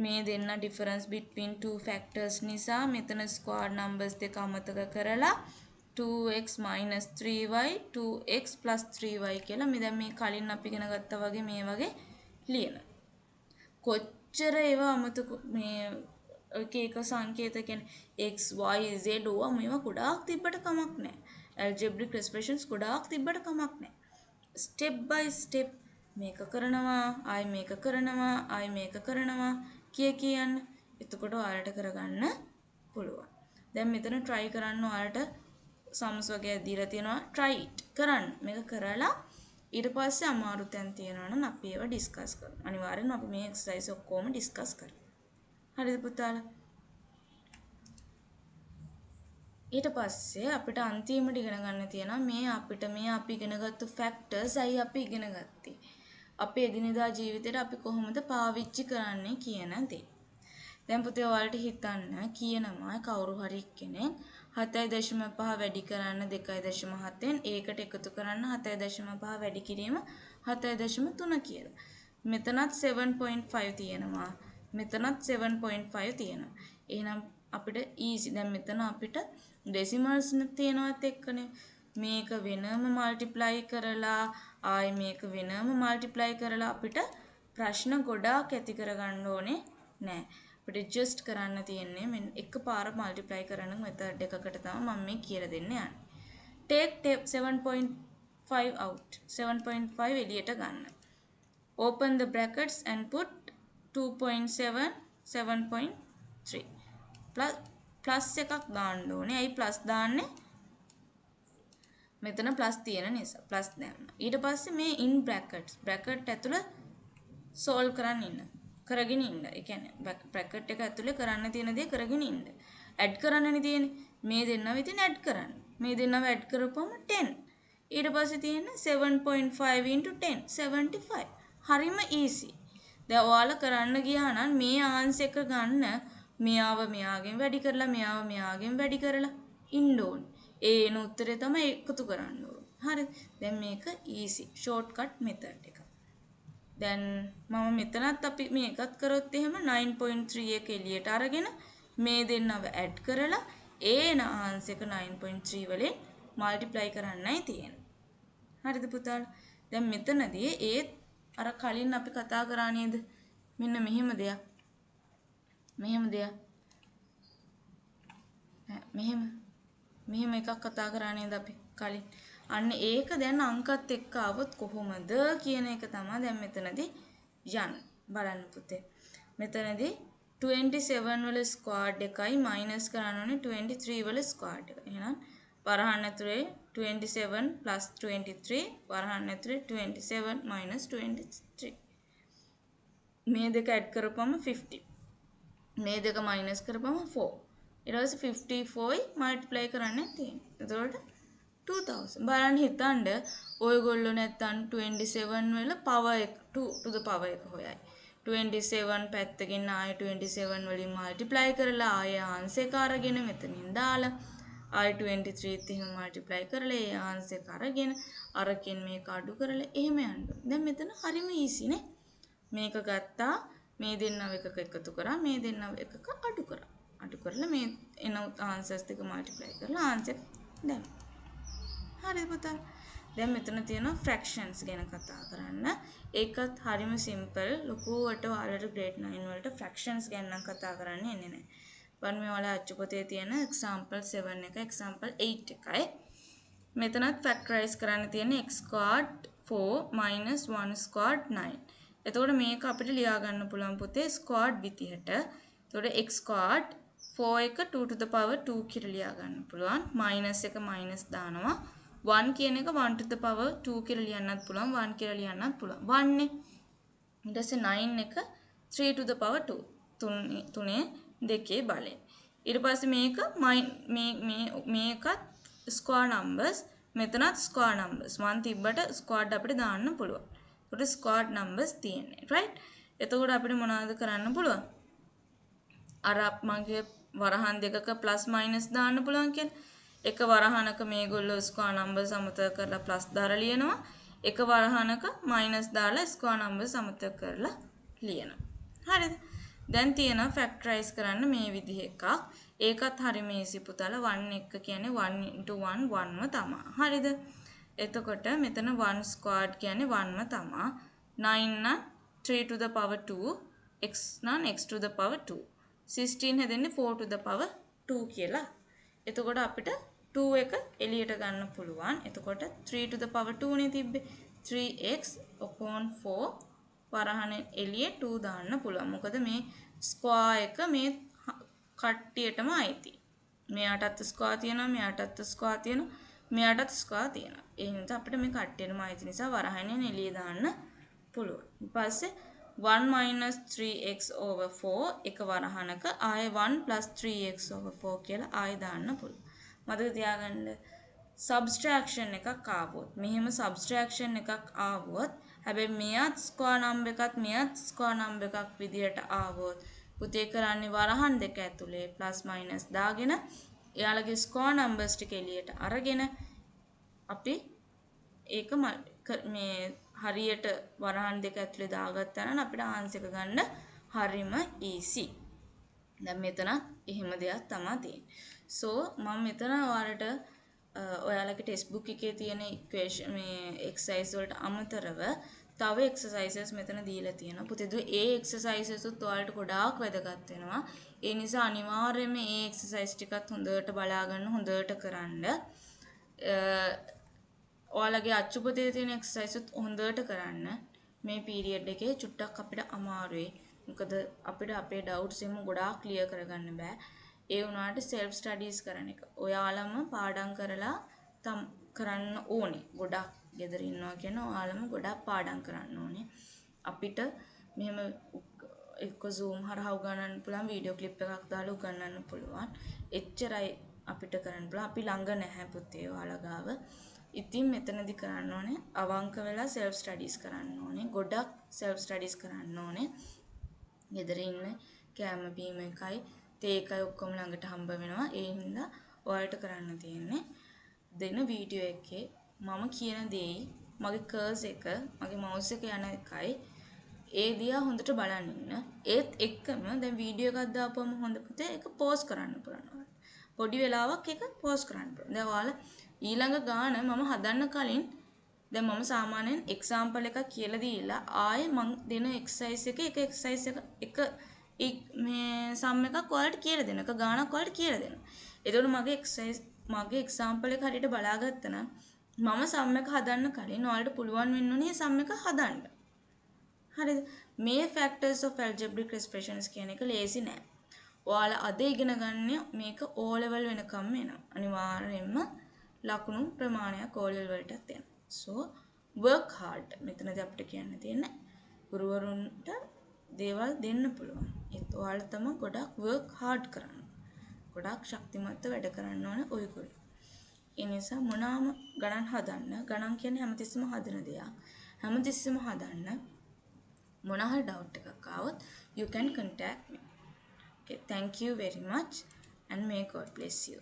මේ දෙන්න difference between two factors නිසා මෙතන square numbers දෙක අමතක කරලා 2x minus 3y 2x plus 3y කියලා මේ දැන් මේ කලින් අපි ඉගෙන ගත්තා වගේ මේ වගේ ලියනවා. කොච්චර ඒවා අමතක මේ එක සංකේත කියන්නේ x y z ඕවා මේවා ගොඩාක් තිබ්බට කමක් නැහැ. algebraic expressions ගොඩාක් තිබ්බට කමක් නැහැ. step by step මේක කරනවා ආයි මේක කරනවා ආයි මේක කරනවා කියන්න. එතකොට ඔයාලට කරගන්න පුළුවන්. දැන් මෙතන try කරන්න ඔයාලට sums වගේ දීලා තියෙනවා try it කරන්න. මේක කරලා ඊට පස්සේ අමාරු තැන් තියෙනවා නම් අපි ඒවා ඩිස්කස් කරමු. අනිවාර්යෙන්ම අපි මේ එක්සර්සයිස් ඔක්කොම ඩිස්කස් කරමු. හරිද පුතාලා? ඊට පස්සේ අපිට අන්තිමට ඉගෙන ගන්න තියෙනවා මේ අපි ඉගෙනගත්තු ෆැක්ටර්ස් අයි අපි ඉගෙන ගත්තේ. අපේ එදිනෙදා ජීවිතේට අපි කොහොමද පාවිච්චි කරන්නේ කියන දේ. දැන් පුතේ ඔයාලට හිතන්න කියනවා කවුරු හරි කෙනෙක් 7.5 වැඩි කරන්න 2.7න් ඒකට එකතු කරන්න 7.5 වැඩි කිරීම 7.3 කියලා. මෙතනත් 7.5 තියෙනවා. මෙතනත් 7.5 තියෙනවා. එහෙනම් අපිට easy. දැන් මෙතන අපිට decimals තියෙනවත් එක්කනේ. මේක වෙනම multiply කරලා ආයි මේක වෙනම multiply කරලා අපිට ප්‍රශ්න ගොඩාක් ඇති කරගන්න ඕනේ නෑ. අපිට just කරන්න තියෙන්නේ මෙන්න එකපාර multiply කරන method එකකට තමයි මම මේ කියලා දෙන්න යන්නේ. take 7.5 out. 7.5 එළියට ගන්න. Open the brackets and put 2.7 7.3 plus එකක් දාන්න ඕනේ. ඇයි plus දාන්නේ? මෙතන plus තියෙන නිසා plus දැම්මා. ඊට පස්සේ මේ in brackets bracket ඇතුළේ solve කරන්න ඉන්න. කරගෙන ඉන්න. ඒ කියන්නේ bracket එක ඇතුලේ කරන්න තියෙන දේ කරගෙන ඉන්න. add කරන්නනේ තියෙන්නේ. මේ දෙන්නව ඉතින් add කරන්න. මේ දෙන්නව add කරපුවම 10. ඊට පස්සේ තියෙන 7.5 into 10 75. හරිම easy. දැන් ඔයාලා කරන්න ගියා නම් මේ ආන්සර් එක ගන්න මෙයාව මෙයාගෙන් වැඩි කරලා මෙයාව මෙයාගෙන් වැඩි කරලා ඉන්න ඕනේ. ඒන උත්තරේ තමයි එකතු කරන්න ඕනේ. හරි. දැන් මේක easy shortcut method එක. දැන් මම මෙතනත් අපි මේකත් කරොත් එහෙම 9.3 එක එළියට අරගෙන මේ දෙන්නව ඇඩ් කරලා ඒන ආන්සර් එක 9.3 වලින් මල්ටිප්ලයි කරන්නයි තියෙන්නේ. හරිද පුතාලා? දැන් මෙතනදී ඒ අර කලින් අපි කතා කරා නේද? මෙන්න මෙහෙම දෙයක්. මෙහෙම එකක් කතා කරා නේද අපි කලින්? අන්න ඒක දැන් අංකත් එක්ක આવොත් කොහොමද කියන එක තමයි දැන් මෙතනදී යන්නේ. බලන්න පුතේ. මෙතනදී 27 වල ස්ක්වයර්ඩ් එකයි මයිනස් කරන්න ඕනේ 23 වල ස්ක්වයර්ඩ් එක. එහෙනම් වරහන් ඇතුලේ 27 23 වරහන් ඇතුලේ 27 23. මේ දෙක ඇඩ් කරපුවම 50. මේ දෙක මයිනස් කරපුවම 4. ඊට පස්සේ 54යි මල්ටිප්ලයි කරන්න තියෙන්නේ. එතකොට 2000. බලන්න හිතන්න ඔයගොල්ලෝ නැත්තම් 27 වල power එක 2 to the power එක හොයයි. 27 පැත්තකින් ආයෙ 27 වලින් multiply කරලා ආයෙ ආන්සර් එක අරගෙන මෙතනින් දාලා ආයෙ 23ත් එහෙම multiply කරලා ඒ ආන්සර් එක අරගෙන අරකින් මේක අඩු කරලා එහෙම යන්න. දැන් මෙතන හරිම easy නේ. මේක ගත්තා මේ දෙන්නව එකක එකතු කරා මේ දෙන්නව එකක අඩු කරා. අඩු කරලා මේ එන ආන්සර්ස් දෙක multiply කරලා ආන්සර් දැම්මා. හරිද පුතා? දැන් මෙතන තියෙනවා fractions ගැන කතා කරන්න. ඒකත් හරිම simple. ලොකුවට ඔයාලට grade 9 වලට fractions ගැන නම් කතා කරන්න එන්නේ නැහැ. බලන්න මේ ඔයාලා අච්චු පොතේ තියෙන example 7 එක example 8 එකයි. මෙතනත් factorize කරන්න තියෙන්නේ x squared 4 minus 1 squared 9. එතකොට මේක අපිට ලියා ගන්න පුළුවන් පුතේ squared විදිහට. එතකොට x squared 4 එක 2 to the power 2 කියලා ලියා ගන්න පුළුවන්. minus එක minus දානවා. 1 කියන එක 1 to the power 2 කියලා ලියන්නත් පුළුවන් 1 කියලා ලියන්නත් පුළුවන් 1 නේ ඊට පස්සේ 9 එක 3 to the power 2 3 2 බලයෙන් ඊට පස්සේ මේකත් square numbers මෙතනත් square numbers 1 තිබ්බට squared අපිට දාන්න පුළුවන් ඒකට squared numbers තියෙන්නේ right එතකොට අපිට මොනවද කරන්න පුළුවන් අර මගේ වරහන් දෙකක plus minus දාන්න පුළුවන් කියන්නේ එක වරහනක මේගොල්ලෝ ස්ක්වයර් නම්බර්ස් අමතක කරලා ප්ලස් දාලා ලියනවා එක වරහනක මයිනස් දාලා ස්ක්වයර් නම්බර්ස් අමතක කරලා ලියනවා හරිද දැන් තියෙනවා ෆැක්ටරයිස් කරන්න මේ විදිහ එකක්. ඒකත් හරිම easy පුතාලා 1 එක කියන්නේ 1 into 1 1ම තමයි. හරිද? එතකොට මෙතන 1 squared කියන්නේ 1ම තමයි. 9 නම් 3 to the power 2, x නම් x to the power 2. 16 හැදෙන්නේ 4 to the power 2 කියලා. එතකොට අපිට 2 එක එළියට ගන්න පුළුවන්. එතකොට 3 to the power 2 නේ තිබ්බේ. 3x upon 4 වරහණෙන් එළියේ 2 දාන්න පුළුවන්. මොකද මේ ස්ක්වයර් එක මේ කට්ටියටම අයිති. මෙයාටත් ස්ක්වයර් තියෙනවා, මෙයාටත් ස්ක්වයර් තියෙනවා, මෙයාටත් ස්ක්වයර් තියෙනවා. ඒ හින්දා අපිට මේ කට්ටියටම අයිති නිසා වරහණෙන් එළියේ දාන්න පුළුවන්. ඊට පස්සේ 1 minus 3x over 4 එක වරහණක ආයේ 1 plus 3x over 4 කියලා ආයේ දාන්න පුළුවන්. මතක තියාගන්න subtraction එකක් ආවොත් මෙහෙම subtraction එකක් ආවොත් හැබැයි මෙයත් ස්ක්වයර් නම්බර් එකත් මෙයත් ස්ක්වයර් නම්බර් එකක් විදියට ආවොත් පුතේ කරන්නේ වරහන් දෙක ඇතුලේ ප්ලස් මයිනස් දාගෙන එයාලගේ ස්ක්වයර් නම්බර්ස් ටික එළියට අරගෙන අපි ඒක මේ හරියට වරහන් දෙක ඇතුලේ දාගත්තා නම් අපිට ආන්සර් එක ගන්න හරිම easy. දැන් මෙතන එහෙම දෙයක් තමයි තියෙන්නේ. so මම මෙතන ඔයාලට ඔයාලගේ ටෙක්ස්ට් බුක් එකේ තියෙන ඉක්වේෂන් මේ එක්සර්සයිස් වලට අමතරව තව එක්සර්සයිසස් මෙතන දීලා තියෙනවා. පුතේ ඒ එක්සර්සයිසස් උත් ඔයාලට ගොඩාක් වැදගත් වෙනවා. ඒ නිසා අනිවාර්යයෙන්ම මේ එක්සර්සයිස් ටිකත් හොඳට බලාගන්න හොඳට කරන්න. ඔයාලගේ අච්චු පොතේ තියෙන එක්සර්සයිස් උත් හොඳට කරන්න. මේ පීරියඩ් එකේ චුට්ටක් අපිට අමාරුයි. මොකද අපිට අපේ ඩවුට්ස් එම ගොඩාක් ක්ලියර් කරගන්න බෑ. ඒ වුණාට self studies කරන එක. ඔයාලම පාඩම් කරලා කරන්න ඕනේ. ගොඩක් ගෙදර ඉන්නවා කියන ඔයාලම ගොඩක් පාඩම් කරන්න ඕනේ. අපිට මෙහෙම එක්ක Zoom හරහා උගන්වන්න පුළුවන් වීඩියෝ ක්ලිප් එකක් දාලා උගන්වන්න පුළුවන්. එච්චරයි අපිට කරන්න පුළුවන්. අපි ළඟ නැහැ පුතේ ඔයාලා ගාව. ඉතින් මෙතනදි කරන්න ඕනේ අවංක වෙලා self studies කරන්න ඕනේ. ගොඩක් self studies කරන්න ඕනේ. ගෙදර ඉන්න කෑම බීම එකයි තේ එකයි ඔක්කොම ළඟට හම්බ වෙනවා. ඒ හින්දා ඔයාලට කරන්න තියෙන්නේ දෙන වීඩියෝ එකේ මම කියන දේයි මගේ කර්ස් එක මගේ මවුස් එක යන එකයි ඒ දිහා හොඳට බලන්න ඉන්න. ඒත් එක්කම දැන් වීඩියෝ එකක් දාපුවම හොඳ පුතේ ඒක පෝස් කරන්න පුළුවන්. පොඩි වෙලාවක් ඒක පෝස් කරන්න පුළුවන්. දැන් ඔයාලා ඊළඟ ගාන මම හදන්න කලින් දැන් මම සාමාන්‍යයෙන් එක්සැම්පල් එකක් කියලා දීලා ආයේ මම දෙන එක්සර්සයිස් එක එක්සර්සයිස් එක මේ සම් එකක් ඔයාලට කියලා දෙනවා. එක ගානක් ඔයාලට කියලා දෙනවා. එතකොට මගේ එක්සැම්පල් එක හරියට බලාගත්තා නම් මම සම් එක හදන්න කලින් ඔයාලට පුළුවන් වෙන්න ඕනේ සම් එක හදන්න. හරිද? මේ factors of algebraic expressions කියන එක ලේසි නෑ. ඔයාලා අද ඉගෙන ගන්න මේක O level වෙනකම් එනවා. අනිවාර්යයෙන්ම ලකුණු ප්‍රමාණයක් O level වලටත් එනවා. so work hard. මෙතනදී අපිට කියන්න තියෙන්නේ ගුරුවරුන්ට දේවල් දෙන්න පුළුවන්. ඒත් ඔයාලා තමයි ගොඩක් work hard කරන්න. ගොඩක් ශක්තිමත්ව වැඩ කරන්න ඕන ඔයගොල්ලෝ. ඒ නිසා මොනවාම ගණන් හදන්න. ගණන් කියන්නේ හැමතිස්සෙම හදන දෙයක්. හැමතිස්සෙම හදන්න. මොන හරි doubt එකක් ආවොත් you can contact me. Okay, thank you very much and may God bless you.